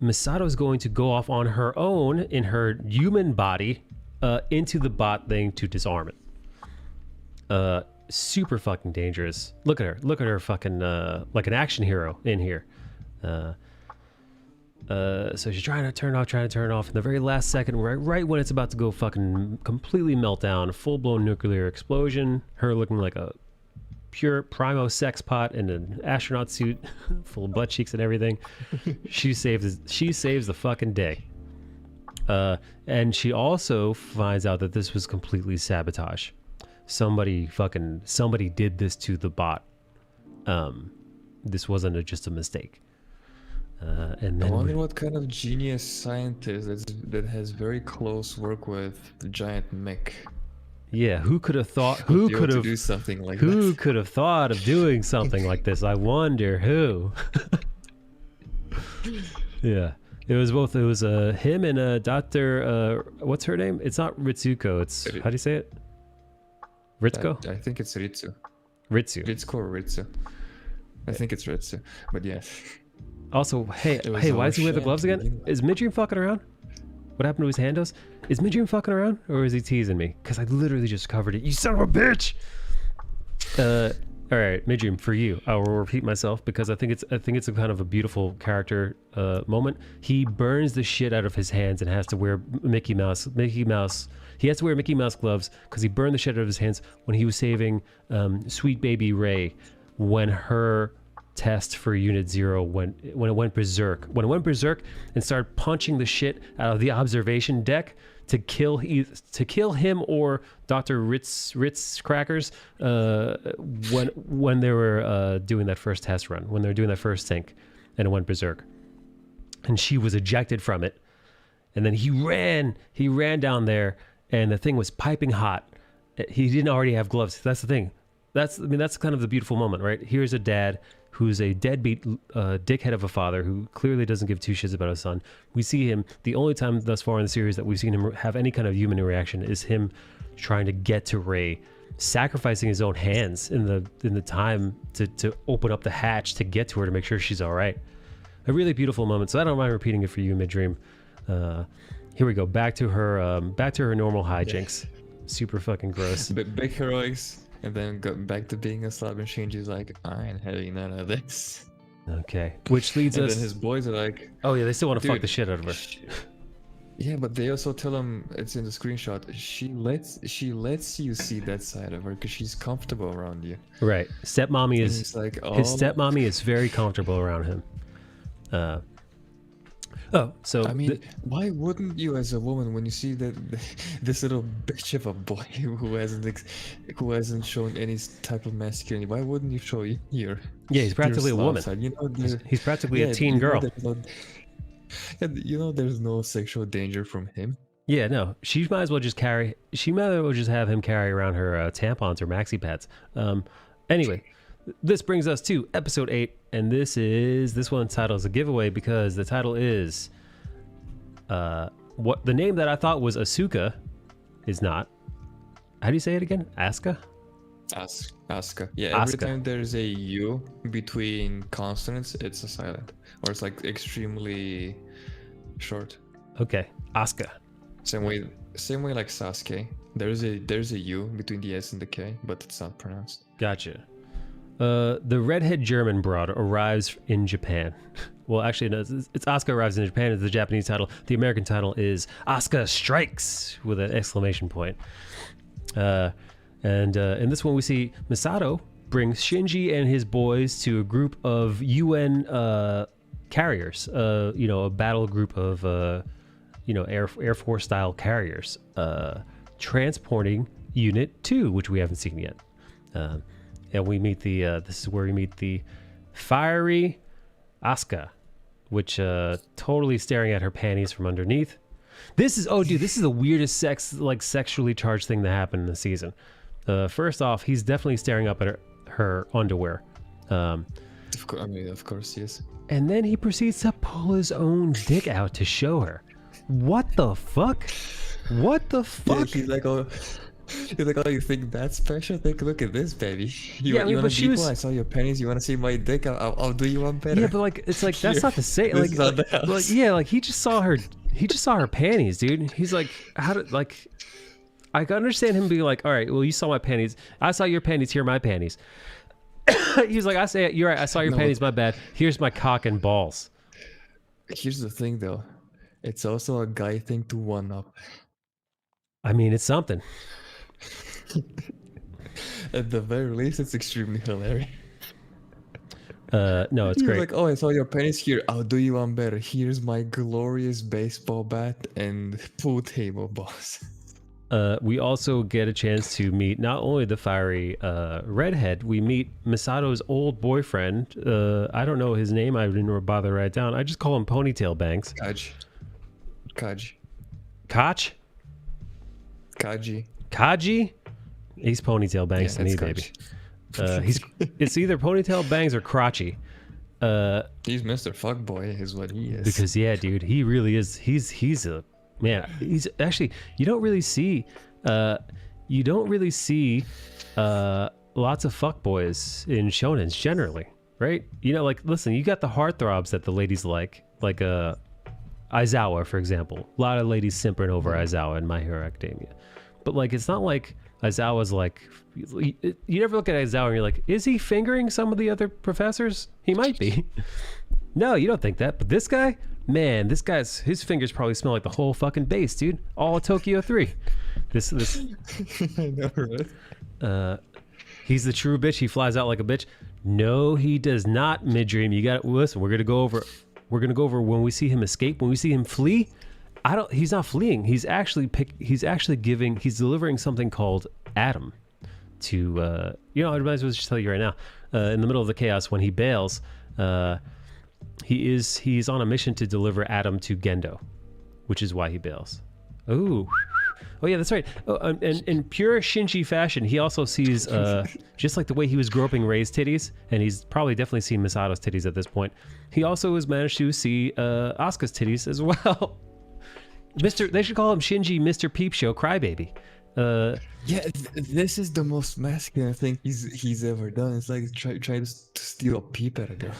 Misato is going to go off on her own in her human body into the bot thing to disarm it. Super fucking dangerous. Look at her fucking like an action hero in here. So she's trying to turn it off in the very last second, right when it's about to go fucking completely melt down, full-blown nuclear explosion, her looking like a pure primo sex pot in an astronaut suit full of butt cheeks and everything. She saves the fucking day. And she also finds out that this was completely sabotage. Somebody did this to the bot. This wasn't just a mistake. And I then wonder what kind of genius scientist that has very close work with the giant mech. yeah, who could have thought? Who could have do something like Who that? could have thought of doing something like this? I wonder who. Yeah, it was both. It was him and Dr. What's her name? It's not Ritsuko. It's how do you say it? Ritsuko? I think it's Ritsu. Ritsu. Ritsuko or Ritsu. I think it's Ritsu. But yeah. Also, hey, was why all does he wear the sham gloves to again? begin with. Is Midream fucking around? What happened to his handos? Is Midream fucking around, or is he teasing me? Because I literally just covered it. You son of a bitch! All right, Midream, for you, I will repeat myself because I think it's a kind of a beautiful character moment. He burns the shit out of his hands and has to wear Mickey Mouse. He has to wear Mickey Mouse gloves because he burned the shit out of his hands when he was saving sweet baby Ray when her test for Unit 0 when it went berserk. When it went berserk and started punching the shit out of the observation deck to kill him or Dr. Ritz Crackers when they were doing that first test run, when they were doing that first sync, and it went berserk. And she was ejected from it. And then he ran down there, and the thing was piping hot. He didn't already have gloves. That's the thing. That's kind of the beautiful moment, right? Here's a dad who's a deadbeat dickhead of a father who clearly doesn't give two shits about his son. We see him, the only time thus far in the series that we've seen him have any kind of human reaction is him trying to get to Ray, sacrificing his own hands in the time to open up the hatch to get to her to make sure she's all right. A really beautiful moment. So I don't mind repeating it for you, Midream. Here we go. Back to her normal hijinks. Super fucking gross. Big heroics. And then got back to being a slob, and Shinji's like, I ain't having none of this. Okay. Which leads And us. then his boys are like, Oh yeah, they still want to fuck Dude, the shit out of her. yeah, but they also tell him, it's in the screenshot, she lets you see that side of her because she's comfortable around you. Right. Stepmommy And is he's like, his oh, stepmommy is very comfortable around him. Oh, so I mean, why wouldn't you, as a woman, when you see that this little bitch of a boy who hasn't shown any type of masculinity, why wouldn't you show yeah, he's your practically a slob woman. side? You know, He's practically a yeah, teen girl. there's no sexual danger from him. Yeah, no, she might as well just have him carry around her tampons or maxi pads. Anyway, this brings us to episode 8, and this one's title is a giveaway because the title is what the name that I thought was Asuka is not. How do you say it again? Asuka? Asuka. Yeah, every Asuka. time there's a U between consonants, it's a silent, or it's like extremely short. Okay, Asuka. Same way like Sasuke. There's a U between the S and the K, but it's not pronounced. Gotcha. The redhead German broad arrives in Japan. Well, actually, no, it's Asuka arrives in Japan. It's the Japanese title. The American title is Asuka Strikes with an exclamation point. And in this one, we see Misato brings Shinji and his boys to a group of UN carriers. A battle group of Air Force style carriers, transporting Unit 2, which we haven't seen yet. And we meet this is where we meet the fiery Asuka, which totally staring at her panties from underneath. This is the weirdest sexually charged thing that happened in the season. First off, he's definitely staring up at her underwear. Of course, yes. And then he proceeds to pull his own dick out to show her. What the fuck? What the fuck? Yeah, he's like, oh, you think that's special? Take a look at this, baby. You want to be cool? I saw your panties. You want to see my dick? I'll do you one better. Yeah, but it's that's not the same. He just saw her. He just saw her panties, dude. He's like, I can understand him being like, all right, well, you saw my panties. I saw your panties. Here are my panties. He's like, you're right. I saw your panties. My bad. Here's my cock and balls. Here's the thing, though. It's also a guy thing to one up. I mean, it's something. At the very least, it's extremely hilarious. No, it's great. Like, oh, I saw your pennies here. I'll do you one better. Here's my glorious baseball bat and pool table, boss. We also get a chance to meet not only the fiery redhead, we meet Misato's old boyfriend. I don't know his name. I didn't bother to write it down. I just call him Ponytail Banks. Kaji. Kaji? He's Ponytail Banks to me, baby. It's either Ponytail Bangs or Crotchy. He's Mr. Fuckboy is what he is. Because yeah, dude, he really is. He's a man. He's actually you don't really see lots of fuckboys in shonens generally, right? Listen, you got the heartthrobs that the ladies like Aizawa, for example. A lot of ladies simpering over Aizawa in My Hero Academia. But it's not like Aizawa's you never look at Aizawa and you're like, is he fingering some of the other professors? He might be. No, you don't think that. But this guy, man, his fingers probably smell like the whole fucking base, dude. All of Tokyo 3. This I know, right? He's the true bitch. He flies out like a bitch. No, he does not, Midream. You got to listen. We're gonna go over when we see him escape, when we see him flee. He's not fleeing. He's delivering something called Adam to I might as well just tell you right now. In the middle of the chaos, when he bails, he's on a mission to deliver Adam to Gendo, which is why he bails. Oh yeah, that's right. Oh, and in pure Shinji fashion, he also sees just like the way he was groping Rei's titties, and he's probably definitely seen Misato's titties at this point. He also has managed to see Asuka's titties as well. They should call him Shinji Mr. Peep Show Crybaby. This is the most masculine thing he's ever done. It's like trying to steal a peep at a girl.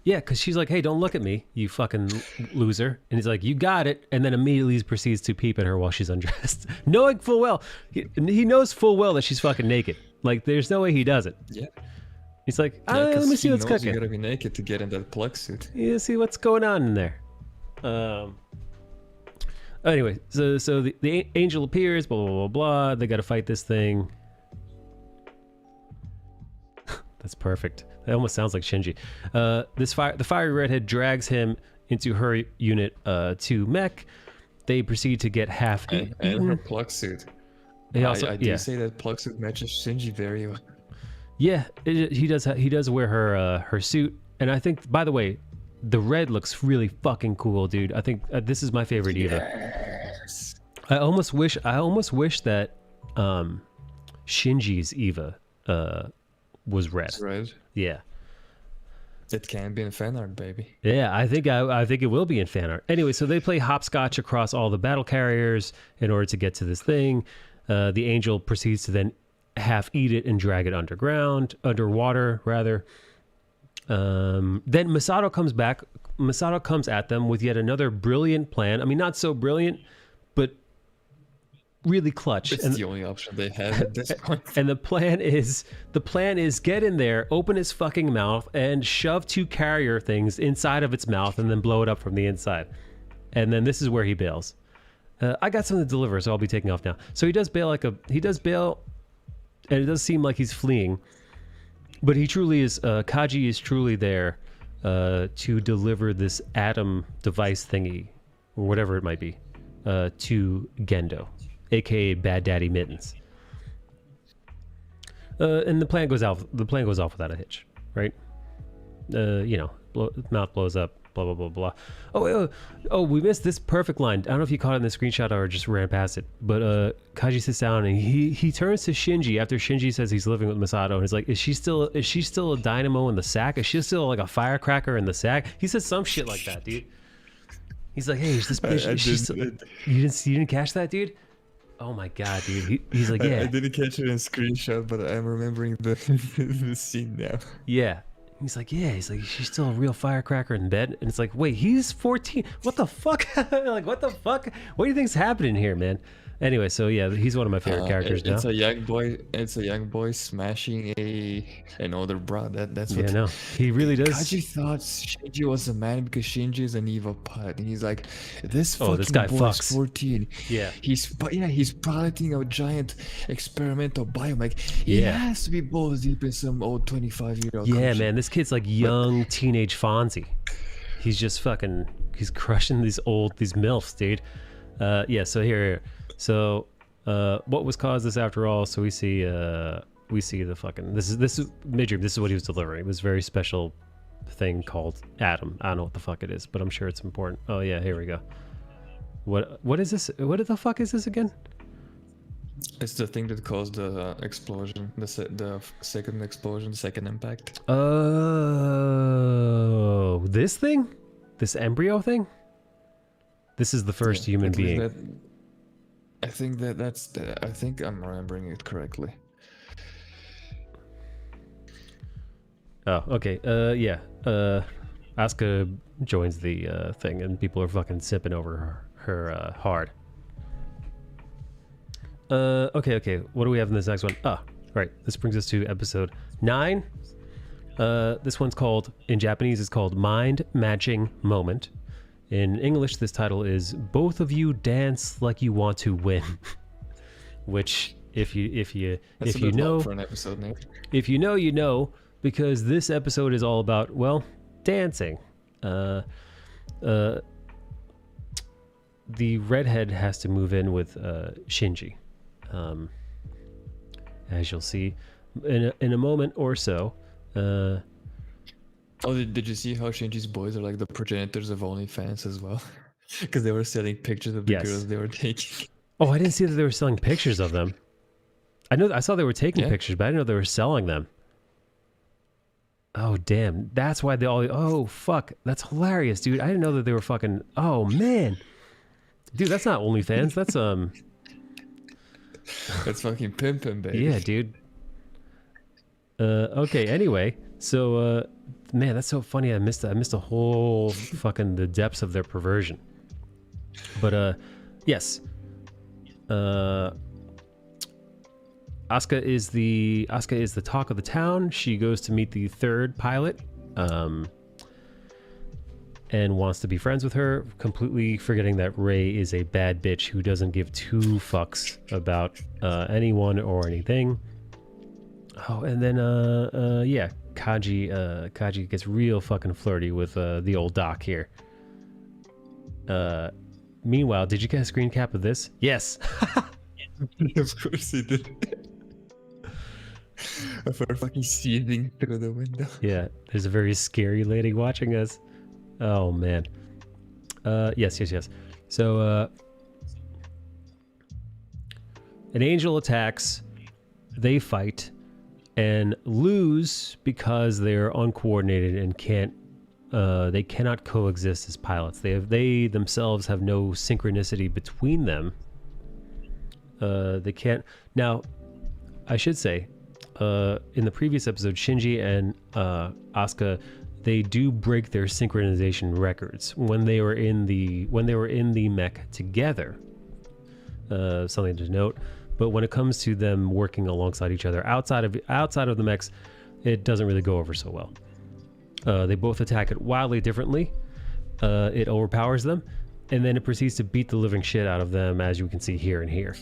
Yeah, because she's like, hey, don't look at me, you fucking loser. And he's like, you got it. And then immediately proceeds to peep at her while she's undressed. Knowing full well, he knows full well that she's fucking naked. There's no way he doesn't. Yeah. He's like, let me see what's cooking. You gotta be naked to get in that plug suit. Yeah, see what's going on in there. Anyway, so the angel appears, blah, blah, blah, blah. They got to fight this thing. That's perfect. That almost sounds like Shinji. The fiery redhead drags him into her unit 2 mech. They proceed to get half And eaten. her plug suit. He also, I do say that plug suit matches Shinji very well. Yeah, he does. He does wear her suit, and I think, by the way, the red looks really fucking cool, dude. I think this is my favorite Eva. Yes. I almost wish that Shinji's Eva was red. It's red. Yeah. It can be in fan art, baby. Yeah, I think it will be in fan art. Anyway, so they play hopscotch across all the battle carriers in order to get to this thing. The angel proceeds to then half eat it and drag it underwater rather. Then Masato comes back. Masato comes at them with yet another brilliant plan. I mean, not so brilliant, but really clutch. It's the only option they have at this point. And the plan is get in there, open its fucking mouth, and shove 2 carrier things inside of its mouth, and then blow it up from the inside. And then this is where he bails. I got something to deliver, so I'll be taking off now. So he does bail, and it does seem like he's fleeing, but he truly is. Kaji is truly there to deliver this atom device thingy, or whatever it might be, to Gendo, aka Bad Daddy Mittens. And the plan goes off without a hitch, right? Mouth blows up, blah blah blah blah. Oh, we missed this perfect line. I don't know if you caught it in the screenshot or just ran past it, but Kaji sits down and he turns to Shinji after Shinji says he's living with Masato, and he's like, is she still a dynamo in the sack? Is she still like a firecracker in the sack? He says some shit like that, dude. He's like, hey, is this bitch? You didn't catch that, dude? Oh my god, dude. He's like, yeah. I didn't catch it in screenshot, but I'm remembering the scene now. Yeah. He's like, yeah. He's like, she's still a real firecracker in bed. And it's like, wait, he's 14. What the fuck? Like, what the fuck? What do you think's happening here, man? Anyway, so yeah, he's one of my favorite characters now. It's a young boy. It's a young boy smashing an older bro. That's what. Yeah, no, he really does. Kaji thought Shinji was a man because Shinji is an evil putt, and he's like, this this fucking guy boy fucks. is 14. Yeah. He's piloting a giant experimental biome. Like, he has to be balls deep in some old 25-year-old. Yeah, man, this kid's like young teenage Fonzie. He's just fucking. He's crushing these MILFs, dude. Yeah. So here. So, what was caused this after all? So we see the fucking this is Midream. This is what he was delivering. This very special thing called Atom. I don't know what the fuck it is, but I'm sure it's important. Oh yeah, here we go. What is this? What the fuck is this again? It's the thing that caused the explosion, the second explosion, second impact. Oh, this thing, this embryo thing. This is the first human being. I think I think I'm remembering it correctly. Oh, okay. Yeah. Asuka joins the thing, and people are fucking sipping over her hard. Okay. What do we have in this next one? Right. This brings us to episode 9. This one's called, in Japanese, it's called Mind Matching Moment. In English, this title is Both of You Dance Like You Want to Win. Which, if you know, for an episode name. If you know, you know, because this episode is all about, well, dancing. The redhead has to move in with Shinji, as you'll see in a moment or so. Oh, did you see how Shinji's boys are like the progenitors of OnlyFans as well? Because they were selling pictures of the girls they were taking. Oh, I didn't see that they were selling pictures of them. I saw they were taking pictures, but I didn't know they were selling them. Oh, damn. That's why they all... Oh, fuck. That's hilarious, dude. I didn't know that they were fucking... Oh, man. Dude, that's not OnlyFans. That's, That's fucking pimping, baby. Yeah, dude. Okay, anyway. So, man, that's so funny. I missed a whole fucking the depths of their perversion. But, yes. Asuka is the talk of the town. She goes to meet the third pilot, and wants to be friends with her, completely forgetting that Rei is a bad bitch who doesn't give 2 fucks about anyone or anything. Oh, and then Kaji gets real fucking flirty with the old doc here. Meanwhile, did you get a screen cap of this? Yes. Of course he did. Of her fucking seething through the window. Yeah, there's a very scary lady watching us. Oh man. Yes. So an angel attacks, they fight and lose because they're uncoordinated and they cannot coexist as pilots. They themselves have no synchronicity between them. They can't. Now, I should say, in the previous episode, Shinji and Asuka, they do break their synchronization records when they were in the mech together. Something to note. But when it comes to them working alongside each other outside of the mechs, it doesn't really go over so well. They both attack it wildly differently. It overpowers them, and then it proceeds to beat the living shit out of them, as you can see here and here.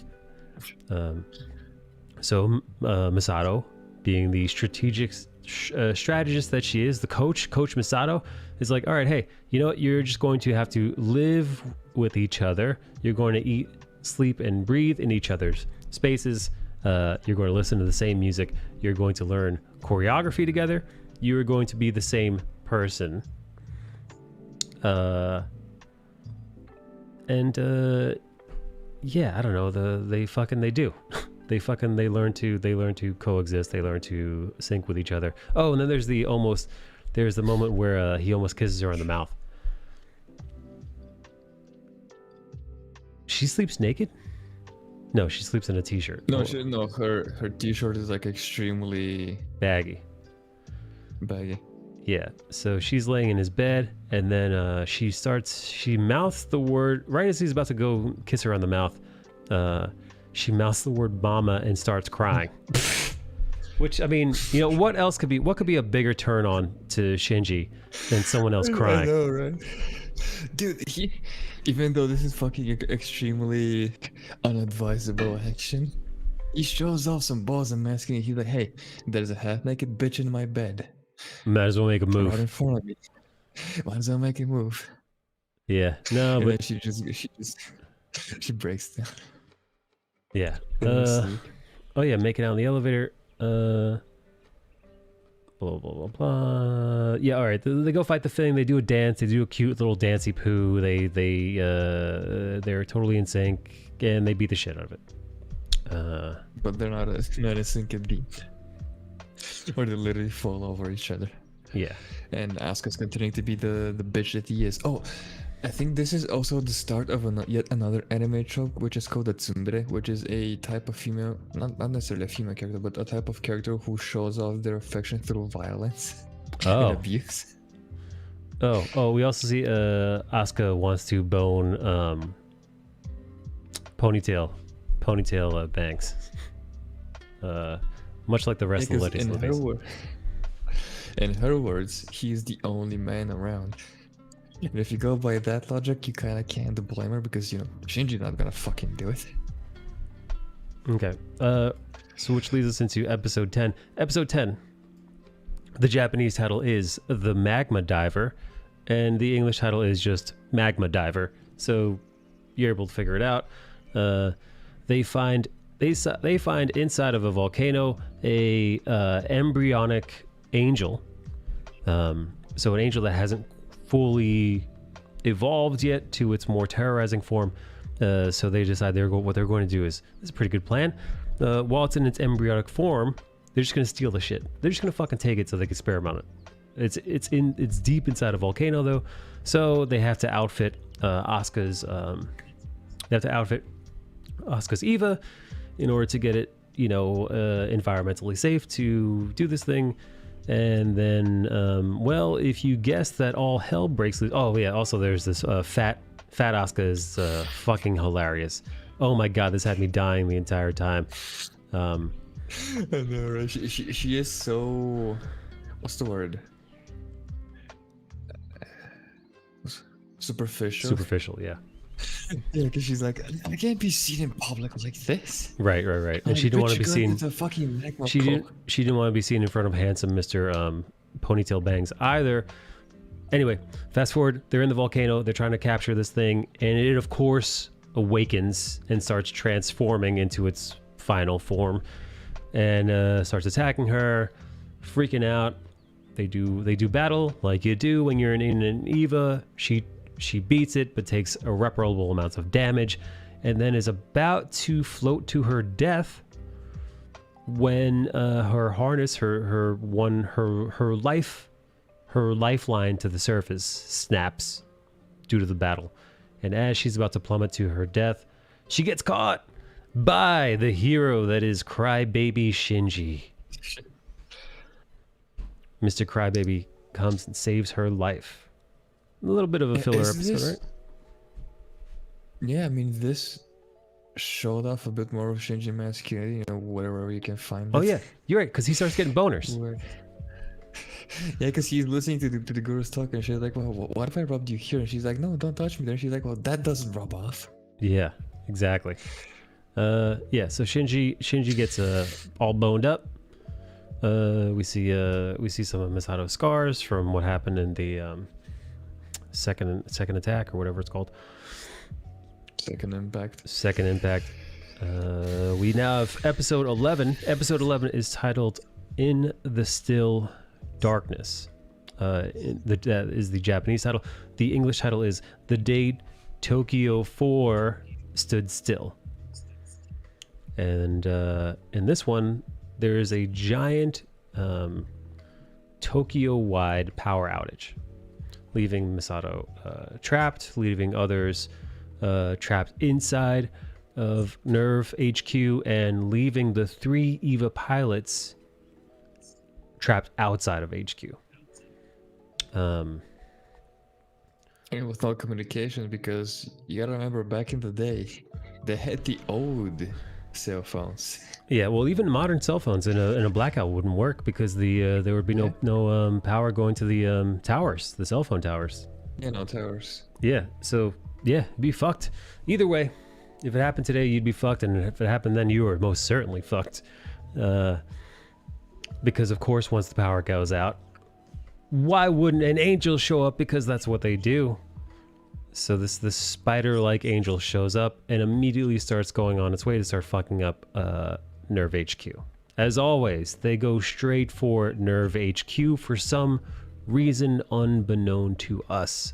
So Misato, being the strategist that she is, the Coach Misato, is like, all right, hey, you know what? You're just going to have to live with each other. You're going to eat, sleep, and breathe in each other's spaces. You're going to listen to the same music. You're going to learn choreography together. You're going to be the same person. Yeah, I don't know. They do. they learn to coexist. They learn to sync with each other. Oh, and then there's the moment where he almost kisses her on the mouth. She sleeps naked? No, she sleeps in a t-shirt. No, her t-shirt is like extremely baggy. Yeah, so she's laying in his bed, and then she mouths the word, right as he's about to go kiss her on the mouth, she mouths the word mama and starts crying. Which, I mean, you know, what could be a bigger turn on to Shinji than someone else crying? I know, right? Dude, even though this is fucking extremely unadvisable action, he shows off some balls and masking. He's like, hey, there's a half-naked bitch in my bed. Might as well make a move. Right in front of me. Might as well make a move. Yeah, no, And but then she breaks down. Yeah. Oh yeah, make it out in the elevator. Blah blah blah blah. Yeah, all right. They go fight the thing. They do a dance. They do a cute little dancey poo. They're totally in sync, and they beat the shit out of it. But they're not in sync at deep. Or they literally fall over each other. Yeah. And Asuka's continuing to be the bitch that he is. Oh, I think this is also the start of yet another anime trope, which is called a tsundere, which is a type of female, not necessarily a female character, but a type of character who shows off their affection through violence and abuse. Oh, we also see Asuka wants to bone ponytail bangs. Much like the rest of the ladies in the face. In her words, he's the only man around. And if you go by that logic, you kind of can't blame her because, you know, Shinji's not gonna fucking do it. Okay. So which leads us into episode 10. Episode 10. The Japanese title is The Magma Diver, and the English title is just Magma Diver. So you're able to figure it out. They find inside of a volcano a embryonic angel. So an angel that hasn't fully evolved yet to its more terrorizing form. So they decide what they're going to do is, this is a pretty good plan. While it's in its embryonic form, they're just going to steal the shit. They're just going to fucking take it so they can experiment on it. It's deep inside a volcano though, so they have to outfit Asuka's Eva in order to get it, you know, environmentally safe to do this thing. And then, well, if you guess that all hell breaks loose. Oh yeah, also there's this fat Asuka is fucking hilarious. Oh my god, this had me dying the entire time. I know, right? She is so, what's the word? Superficial, yeah. Yeah, because she's like, I can't be seen in public like this. Right. And she didn't want to be seen. She didn't want to be seen in front of handsome Mr. Ponytail Bangs either. Anyway, fast forward, they're in the volcano, they're trying to capture this thing, and it of course awakens and starts transforming into its final form, and starts attacking her, freaking out. They do battle like you do when you're in an Eva. She beats it, but takes irreparable amounts of damage, and then is about to float to her death when her harness, her lifeline to the surface snaps due to the battle. And as she's about to plummet to her death, she gets caught by the hero that is Crybaby Shinji. Mr. Crybaby comes and saves her life. A little bit of a filler episode, right? Yeah, I mean, this showed off a bit more of Shinji masculinity, wherever you can find it. Oh yeah, you're right, because he starts getting boners. Yeah, because he's listening to the girls talk, and she's like, well, what if I rubbed you here? And she's like, no, don't touch me. Then she's like, well, that doesn't rub off. Yeah, exactly. Yeah, so Shinji gets all boned up. We see some of Misato's scars from what happened in the second attack, or whatever it's called. Second impact. We now have episode 11. Episode 11 is titled "In the Still Darkness." That is the Japanese title. The English title is "The Day Tokyo 4 Stood Still." And in this one, there is a giant Tokyo-wide power outage, leaving Misato trapped, leaving others trapped inside of Nerve HQ, and leaving the 3 EVA pilots trapped outside of HQ. And with no communication, because you gotta remember, back in the day, they had the old cell phones. Yeah, well, even modern cell phones in a blackout wouldn't work, because there would be no power going to the towers, the cell phone towers. Yeah, no towers. Yeah, so yeah, be fucked. Either way, if it happened today, you'd be fucked, and if it happened then, you were most certainly fucked. Because of course, once the power goes out, why wouldn't an angel show up? Because that's what they do. So this spider-like angel shows up and immediately starts going on its way to start fucking up Nerve HQ. As always, they go straight for Nerve HQ for some reason unbeknown to us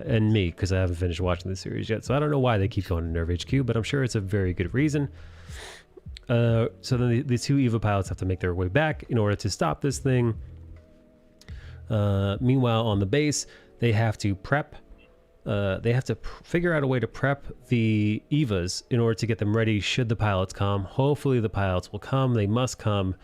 and me, because I haven't finished watching the series yet. So I don't know why they keep going to Nerve HQ, but I'm sure it's a very good reason. So then the 2 EVA pilots have to make their way back in order to stop this thing. Meanwhile, on the base, they have to prep. They have to figure out a way to prep the EVAs in order to get them ready should the pilots come. Hopefully the pilots will come. They must come.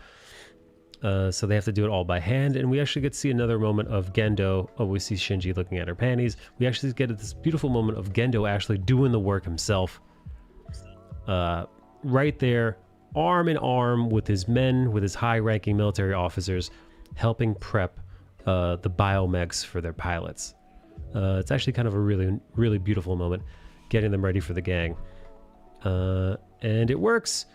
So they have to do it all by hand. And we actually get to see another moment of Gendo. Oh, we see Shinji looking at her panties. We actually get this beautiful moment of Gendo actually doing the work himself. Right there, arm in arm with his men, with his high-ranking military officers, helping prep the biomechs for their pilots. It's actually kind of a really, really beautiful moment, getting them ready for the gang. And it works.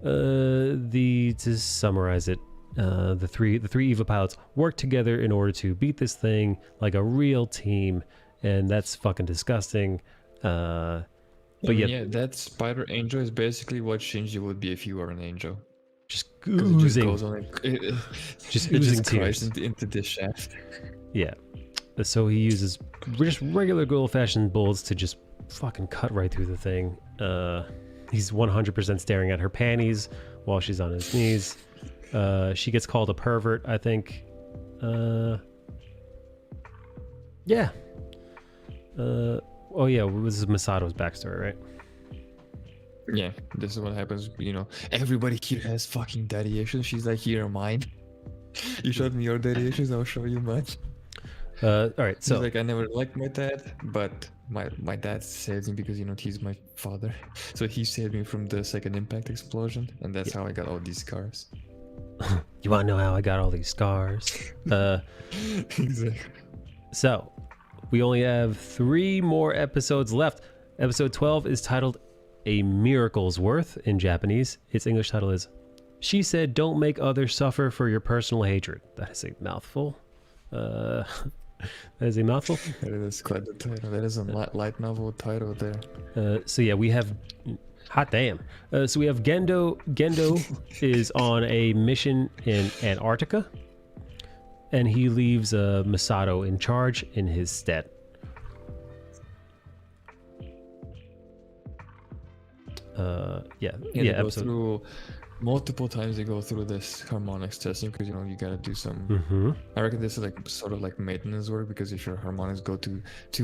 To summarize it, the three EVA pilots work together in order to beat this thing like a real team, and that's fucking disgusting. But yeah, that spider angel is basically what Shinji would be if you were an angel. Just oozing, just oozing cries tears into this shaft. Yeah. So he uses just regular good old-fashioned bullets to just fucking cut right through the thing. He's 100% staring at her panties while she's on his knees. She gets called a pervert, I think. Yeah. Oh yeah, this is Misato's backstory, right? Yeah, this is what happens. Everybody here has fucking daddy issues. She's like, here are mine. You showed me your daddy issues, I'll show you mine. All right, so he's like, I never liked my dad, but my dad saved me because he's my father. So he saved me from the second impact explosion, and that's how I got all these scars. You want to know how I got all these scars? Exactly. So we only have 3 more episodes left. Episode 12 is titled "A Miracle's Worth" in Japanese. Its English title is "She Said Don't Make Others Suffer for Your Personal Hatred." That is a mouthful. That is a mouthful. That is quite the title. That is a light novel title there. So yeah, we have hot damn. So we have Gendo. Gendo is on a mission in Antarctica, and he leaves Masato in charge in his stead. Yeah, They go episode. through multiple times. They go through this harmonics testing because you gotta do some. Mm-hmm. I reckon this is like sort of like maintenance work because if your harmonics go too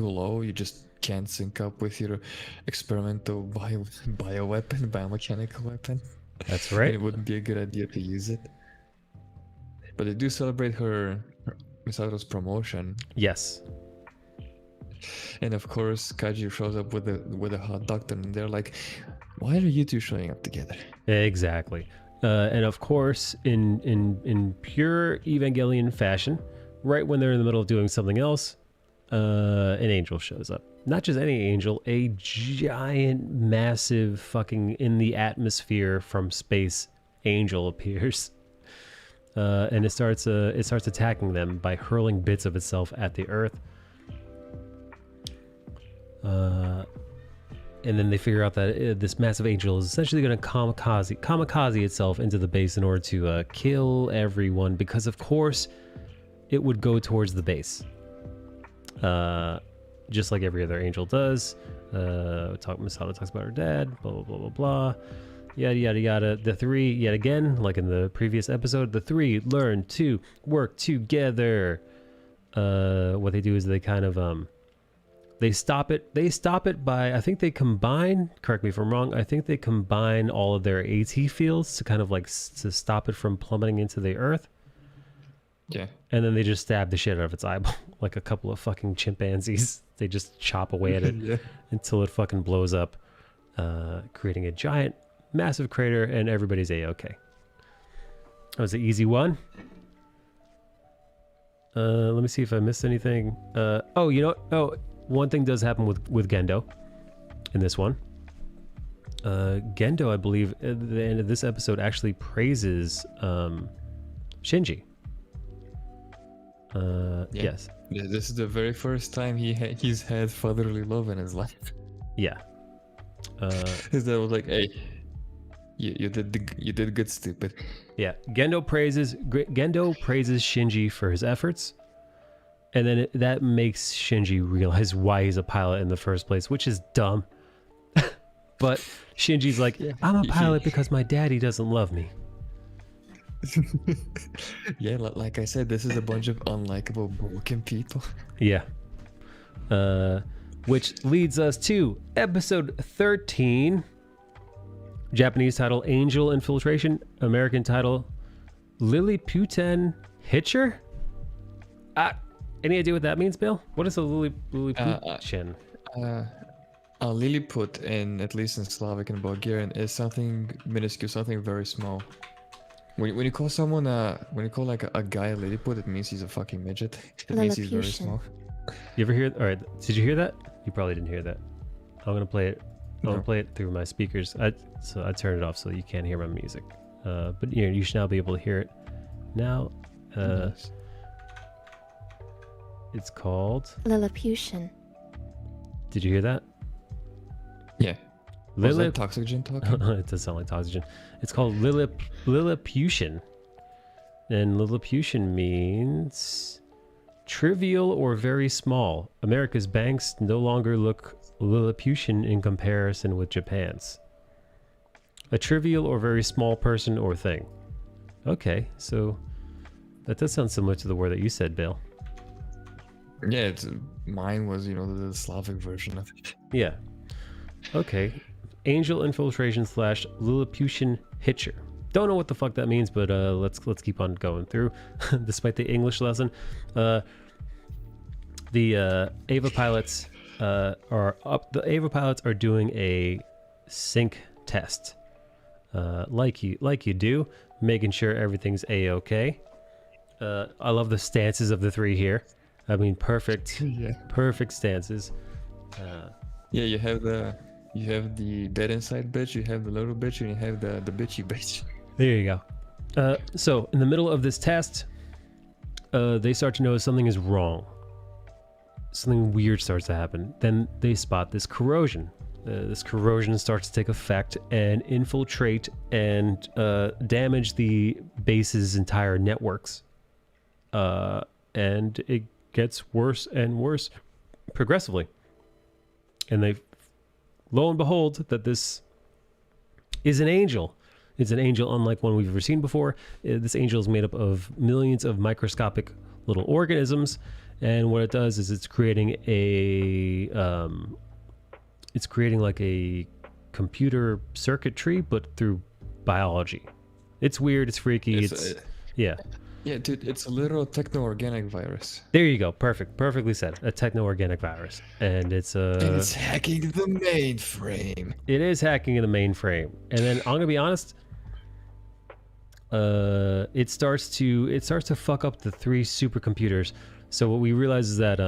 low, you just can't sync up with your experimental biomechanical weapon. That's And right. it wouldn't be a good idea to use it. But they do celebrate her Misato's promotion, Yes. and of course Kaji shows up with a hot doctor, and they're like, "Why are you two showing up together?" Exactly. And of course, in pure Evangelion fashion, right when they're in the middle of doing something else, an angel shows up. Not just any angel, a giant, massive, fucking in the atmosphere from space angel appears, and it starts attacking them by hurling bits of itself at the earth. And then they figure out that this massive angel is essentially going to kamikaze itself into the base in order to kill everyone, because of course it would go towards the base, just like every other angel does. Masato talks about her dad, blah blah blah blah blah, yada yada yada. The three, yet again, like in the previous episode, the three learn to work together. What they do is they kind of they stop it by, I think they combine, correct me if I'm wrong, I think they combine all of their AT fields to kind of like to stop it from plummeting into the earth. Yeah. And then they just stab the shit out of its eyeball like a couple of fucking chimpanzees. They just chop away at it Yeah. until it fucking blows up, creating a giant, massive crater, and everybody's A-okay. That was an easy one. Let me see if I missed anything. One thing does happen with Gendo in this one. Gendo, I believe, at the end of this episode actually praises Shinji. Yes. Yeah, this is the very first time he's had fatherly love in his life. Yeah. His dad was like, "Hey, you did good, stupid." Yeah. Gendo praises Shinji for his efforts. And then that makes Shinji realize why he's a pilot in the first place, which is dumb. But Shinji's like, I'm a pilot because my daddy doesn't love me. Yeah, like I said, this is a bunch of unlikable, broken people. Yeah. Which leads us to episode 13. Japanese title, Angel Infiltration. American title, Lilliputian Hitcher? Any idea what that means, Bill? What is a Lilliputian? Lilliput, at least in Slavic and Bulgarian, is something minuscule, something very small. When you call someone when you call like a guy a Lilliput, it means he's a fucking midget. It means he's very Lilliputian. small. You ever hear? All right, did you hear that? You probably didn't hear that. I'm gonna play it. I'm gonna No. play it through my speakers. So I turned it off so you can't hear my music. But you should now be able to hear it. Now, Nice. it's called. Lilliputian. Did you hear that? Yeah. Was that Lillip. Toxygen talking? It does sound like Toxygen. It's called Lilliputian, and Lilliputian means trivial or very small. America's banks no longer look Lilliputian in comparison with Japan's. A trivial or very small person or thing. Okay, so that does sound similar to the word that you said, Bill. Yeah, mine was the Slavic version of it. Yeah. Okay. Angel Infiltration / Lilliputian Hitcher. Don't know what the fuck that means, but let's keep on going through. Despite the English lesson, the Ava pilots are up. The Ava pilots are doing a sync test, like you do, making sure everything's a-okay. I love the stances of the three here. I mean, perfect, Yeah. perfect stances. Yeah, you have the dead inside bitch, you have the little bitch, and you have the bitchy bitch. There you go. So in the middle of this test, they start to notice something is wrong. something weird starts to happen. Then they spot this corrosion. This corrosion starts to take effect and infiltrate and damage the base's entire networks. And it gets worse and worse progressively. And they, lo and behold, that this is an angel. It's an angel unlike one we've ever seen before. This angel is made up of millions of microscopic little organisms. And what it does is it's creating like a computer circuitry, but through biology. It's weird. It's freaky. Yeah. Yeah, dude, it's a literal techno-organic virus. There you go. Perfectly said. A techno-organic virus. And it's And it's hacking the mainframe. It is hacking in the mainframe. And then I'm gonna be honest, it starts to fuck up the 3 supercomputers. So what we realize is that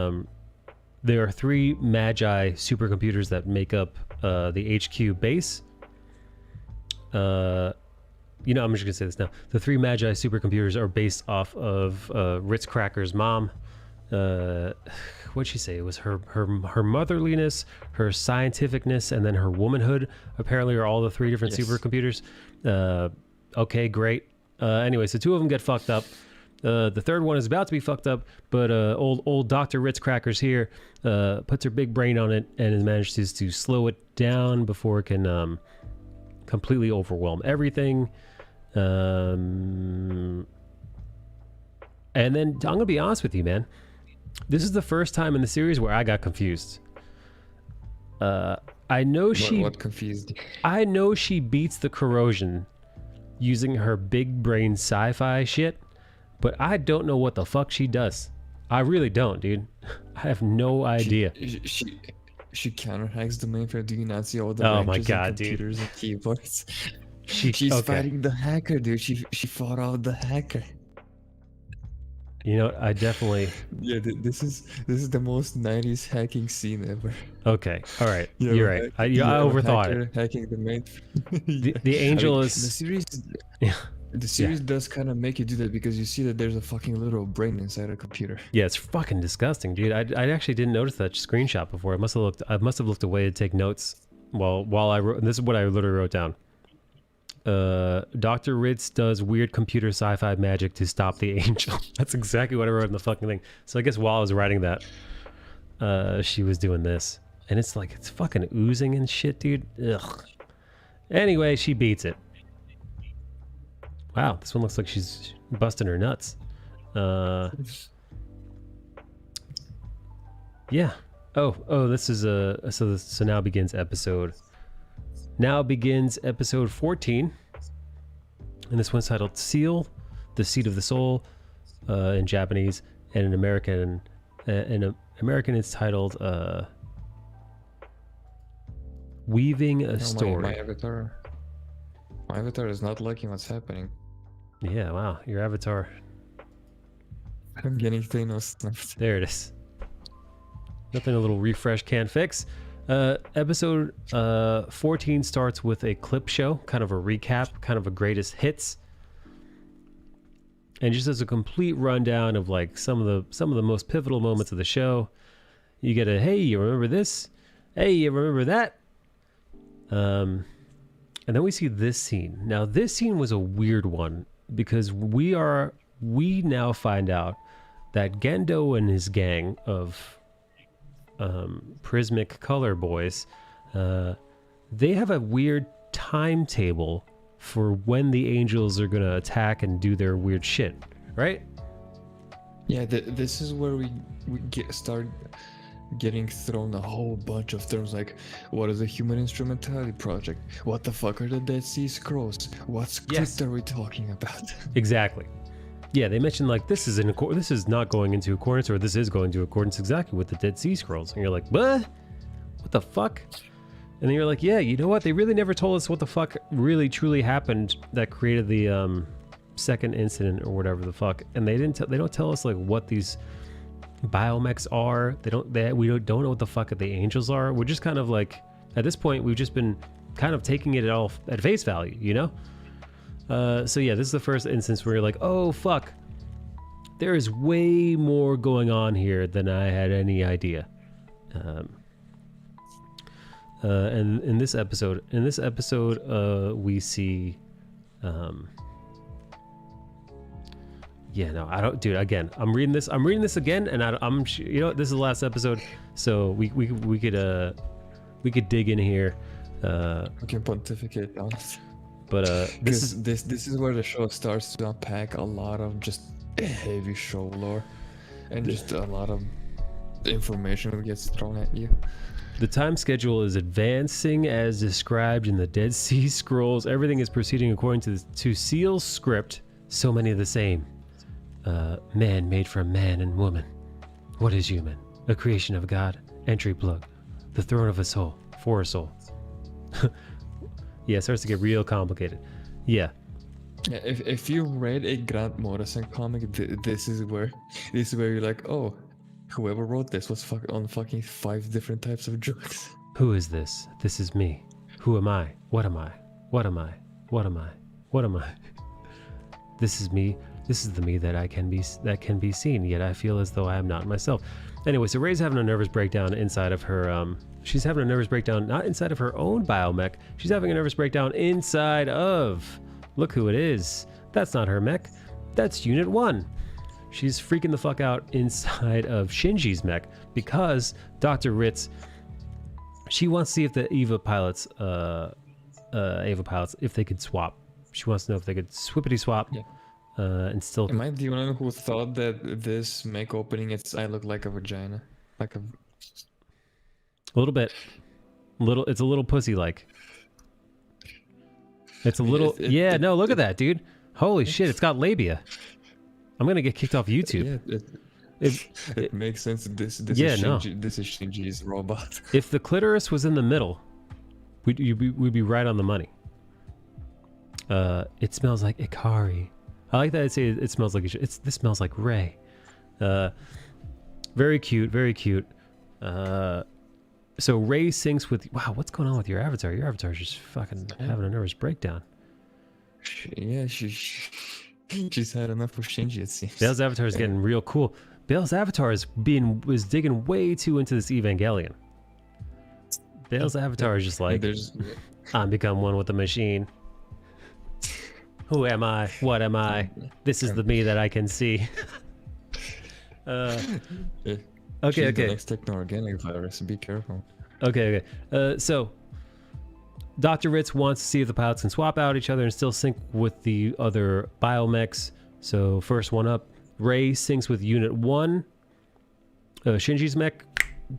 there are 3 Magi supercomputers that make up the HQ base. I'm just gonna say this now. The 3 Magi supercomputers are based off of Ritz Cracker's mom. What'd she say? It was her motherliness, her scientificness, and then her womanhood. Apparently, are all the 3 different supercomputers. Okay, great. Anyway, so 2 of them get fucked up. The 3rd one is about to be fucked up, but old Dr. Ritz Crackers here puts her big brain on it and manages to slow it down before it can completely overwhelm everything. And then I'm gonna be honest with you, man. This is the first time in the series where I got confused. I know What confused you? I know she beats the corrosion using her big brain sci-fi shit, but I don't know what the fuck she does. I really don't, dude. I have no idea. She counterhacks the mainframe. Do you not see all the Oh my wrenches God, and dude. computers and keyboards? She's fighting the hacker, dude. She fought out the hacker. You know, I definitely. Yeah, this is the most 90s hacking scene ever. Okay, all right, Yeah, you're right. I overthought it. Hacking the mainframe. The angel the is. series. The series does kind of make you do that because you see that there's a fucking little brain inside a computer. Yeah, it's fucking disgusting, dude. I actually didn't notice that screenshot before. I must have looked away to take notes while I wrote. And this is what I literally wrote down. Dr. Ritz does weird computer sci-fi magic to stop the angel. That's exactly what I wrote in the fucking thing. So I guess while I was writing that, she was doing this, and it's like it's fucking oozing and shit, dude. Ugh. Anyway, she beats it. Wow, this one looks like she's busting her nuts. Yeah. Oh, this is so now begins episode 14. And this one's titled Seal, the Seed of the Soul, in Japanese, and in American it's titled Weaving a Story. My avatar is not liking what's happening. Yeah, wow, your avatar. I'm getting Thanos snuffed. There it is. Nothing a little refresh can't fix. Episode 14 starts with a clip show, kind of a recap, kind of a greatest hits, and just as a complete rundown of like some of the most pivotal moments of the show. You get a hey, you remember this? Hey, you remember that? And then we see this scene. Now this scene was a weird one because we now find out that Gendo and his gang of prismic color boys, they have a weird timetable for when the angels are gonna attack and do their weird shit, right? Yeah, this is where we start getting thrown a whole bunch of terms like, what is a human instrumentality project? What the fuck are the Dead Sea Scrolls? What script are we talking about? Exactly. Yeah, they mentioned like this is not going into accordance, or this is going to accordance exactly with the Dead Sea Scrolls, and you're like, what the fuck? And then you're like, yeah, you know what? They really never told us what the fuck really truly happened that created the second incident or whatever the fuck, and they don't tell us like what these biomechs are. We don't know what the fuck the angels are. We're just kind of like, at this point, we've just been kind of taking it all at face value, you know? So yeah, this is the first instance where you're like, oh fuck, there is way more going on here than I had any idea. And in this episode, we see, yeah, no, I don't, dude. Again, I'm reading this again, and you know, this is the last episode, so we could dig in here. We can pontificate on it. But this is where the show starts to unpack a lot of just heavy show lore, and just a lot of information that gets thrown at you. The time schedule is advancing as described in the Dead Sea Scrolls. Everything is proceeding according to Seal's script. So many of the same. Man made from man and woman. What is human? A creation of God. Entry plug. The throne of a soul. For a soul. Yeah, it starts to get real complicated. Yeah. Yeah, if you read a Grant Morrison comic, this is where you're like, oh, whoever wrote this was on fucking 5 different types of drugs. Who is this? This is me. Who am I? What am I? What am I? What am I? What am I? This is me. This is the me that can be seen, yet I feel as though I am not myself. Anyway, so Ray's having a nervous breakdown inside of her, she's having a nervous breakdown, not inside of her own biomech. She's having a nervous breakdown inside of, look who it is. That's not her mech. That's Unit 1. She's freaking the fuck out inside of Shinji's mech because Dr. Ritz, she wants to see if the Ava pilots, if they could swap. She wants to know if they could swippity swap. Yeah. And still. Am I the one who thought that this mech opening its eye looked like a vagina? Like a little bit. It's a little pussy-like. It's a little. Yeah, no, look at that, dude. Holy shit, it's got labia. I'm gonna get kicked off YouTube. Yeah, it makes sense. This is Shinji's robot. If the clitoris was in the middle, we'd be right on the money. It smells like Ikari. I like that I say it smells like this smells like Ray. Very cute, very cute. So Ray syncs with, wow, what's going on with your avatar? Your avatar's just fucking having a nervous breakdown. Yeah, she's had enough of Shinji, it seems. Bale's avatar is getting real cool. Bale's avatar was digging way too into this Evangelion. Bale's avatar is just like, I'm become one with the machine. Who am I? What am I? This is the me that I can see. Okay. The next techno-organic virus, be careful. Okay. So, Dr. Ritz wants to see if the pilots can swap out each other and still sync with the other biomechs. So, first one up, Ray syncs with Unit 1. Shinji's mech,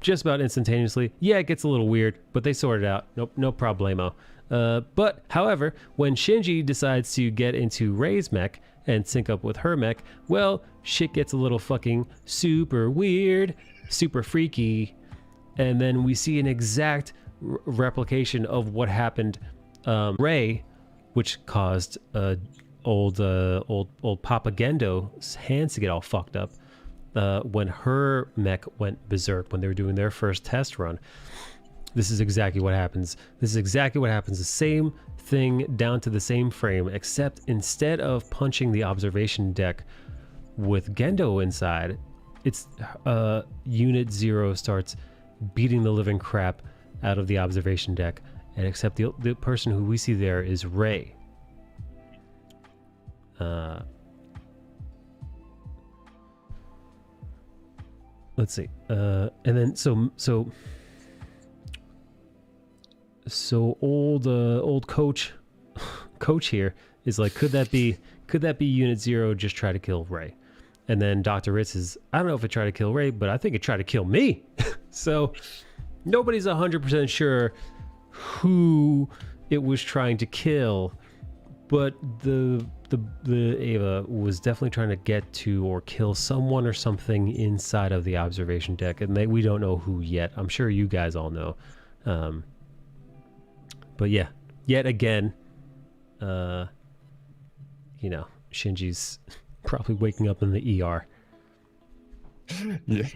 just about instantaneously. Yeah, it gets a little weird, but they sort it out. Nope, no problemo. But, however, when Shinji decides to get into Ray's mech and sync up with her mech, well, shit gets a little fucking super weird, super freaky, and then we see an exact replication of what happened. Ray, which caused old Papa Gendo's hands to get all fucked up when her mech went berserk when they were doing their first test run. This is exactly what happens. The same thing down to the same frame, except instead of punching the observation deck with Gendo inside, it's Unit 0 starts beating the living crap out of the observation deck, and except the person who we see there is Ray. Let's see. And then so old coach here is like, could that be Unit 0 just try to kill Ray? And then Dr. Ritz is, I don't know if it tried to kill Ray, but I think it tried to kill me. So nobody's 100% sure who it was trying to kill, but the Ava was definitely trying to get to or kill someone or something inside of the observation deck, and we don't know who yet. I'm sure you guys all know. But yeah, yet again, Shinji's probably waking up in the ER. Yeah,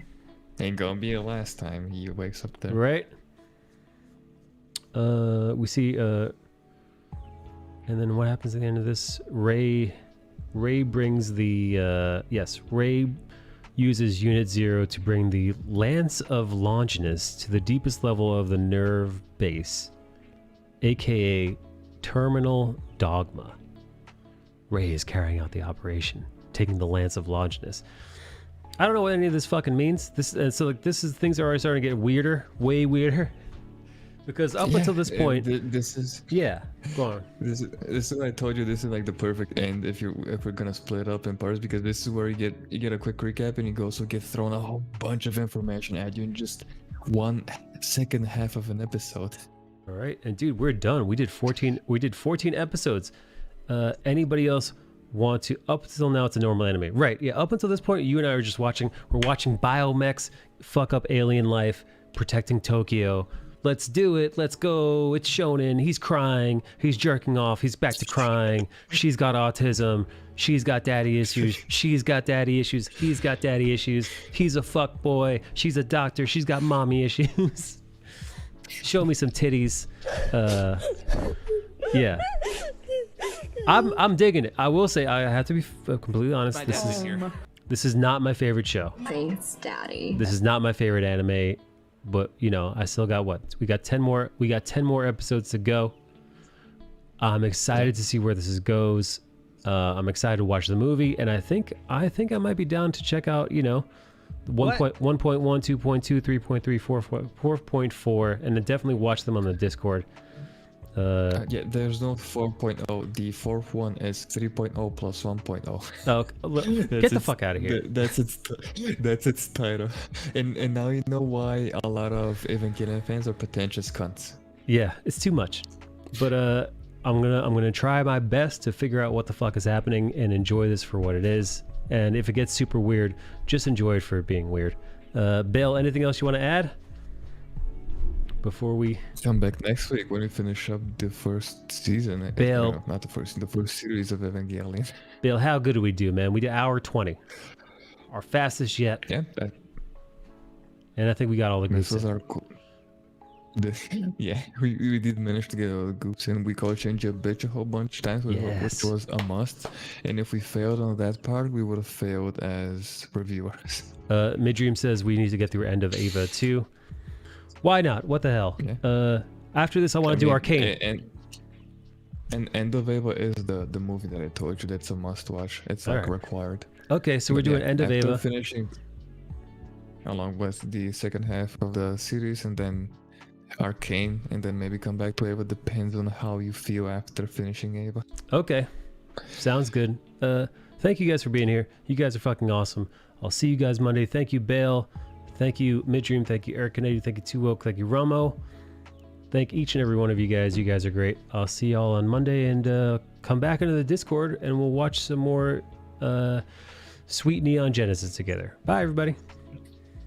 ain't gonna be the last time he wakes up there. Right? We see, and then what happens at the end of this? Ray Ray brings the Ray uses Unit 0 to bring the Lance of Longinus to the deepest level of the nerve base, aka Terminal Dogma. Ray is carrying out the operation, taking the Lance of Longinus. I don't know what any of this fucking means. Things are already starting to get weirder, way weirder. Because up until this point, this is go on. This is what I told you. This is like the perfect end if we're gonna split up in parts, because this is where you get a quick recap and you also get thrown a whole bunch of information at you in just 1 second half of an episode. All right, and dude, we're done. We did 14 episodes. Anybody else want to? Up until now, it's a normal anime, right? Yeah. Up until this point, you and I are just watching. We're watching biomechs fuck up alien life, protecting Tokyo. Let's do it. Let's go. It's shonen. He's crying. He's jerking off. He's back to crying. She's got autism. She's got daddy issues. She's got daddy issues. He's got daddy issues. He's a fuck boy. She's a doctor. She's got mommy issues. Show me some titties. Yeah. I'm digging it. I will say, I have to be completely honest. This is not my favorite show. Thanks, Daddy. This is not my favorite anime. But you know, I still got we got 10 more episodes to go. I'm excited to see where this goes. I'm excited to watch the movie, and I think I might be down to check out, 1.1, 2.2, 3.3, 4.4, and then definitely watch them on the Discord. Yeah, there's no 4.0. The fourth one is 3.0 plus 1.0. Oh, get the fuck out of here. That's its title. And now you know why a lot of Evangelion fans are pretentious cunts. Yeah, it's too much. But I'm gonna try my best to figure out what the fuck is happening and enjoy this for what it is. And if it gets super weird, just enjoy it for it being weird. Bale, anything else you want to add before we come back next week when we finish up the first season? Bale, not the first series of Evangelion. Bale, how good do we do, man? We did hour 20, our fastest yet. Yeah. And I think we got all the goods. This was our cool. We did manage to get all the goops in. We call change a bitch a whole bunch of times, which was a must. And if we failed on that part, we would have failed as reviewers. Midream says we need to get through End of Ava too. Why not? What the hell? Yeah. After this, I want to do Arcane. And End of Ava is the movie that I told you that's a must watch. It's like required. Okay, so we're doing End of Ava. Finishing along with the second half of the series, and then Arcane, and then maybe come back to Ava. Depends on how you feel after finishing Ava. Okay, sounds good. Thank you guys for being here. You guys are fucking awesome. I'll see you guys Monday. Thank you, Bale. Thank you, Midream. Thank you, Eric Kennedy. Thank you, Too Woke. Thank you, Romo. Thank each and every one of you guys. You guys are great. I'll see y'all on Monday, and come back into the Discord, and we'll watch some more sweet Neon Genesis together. Bye, everybody.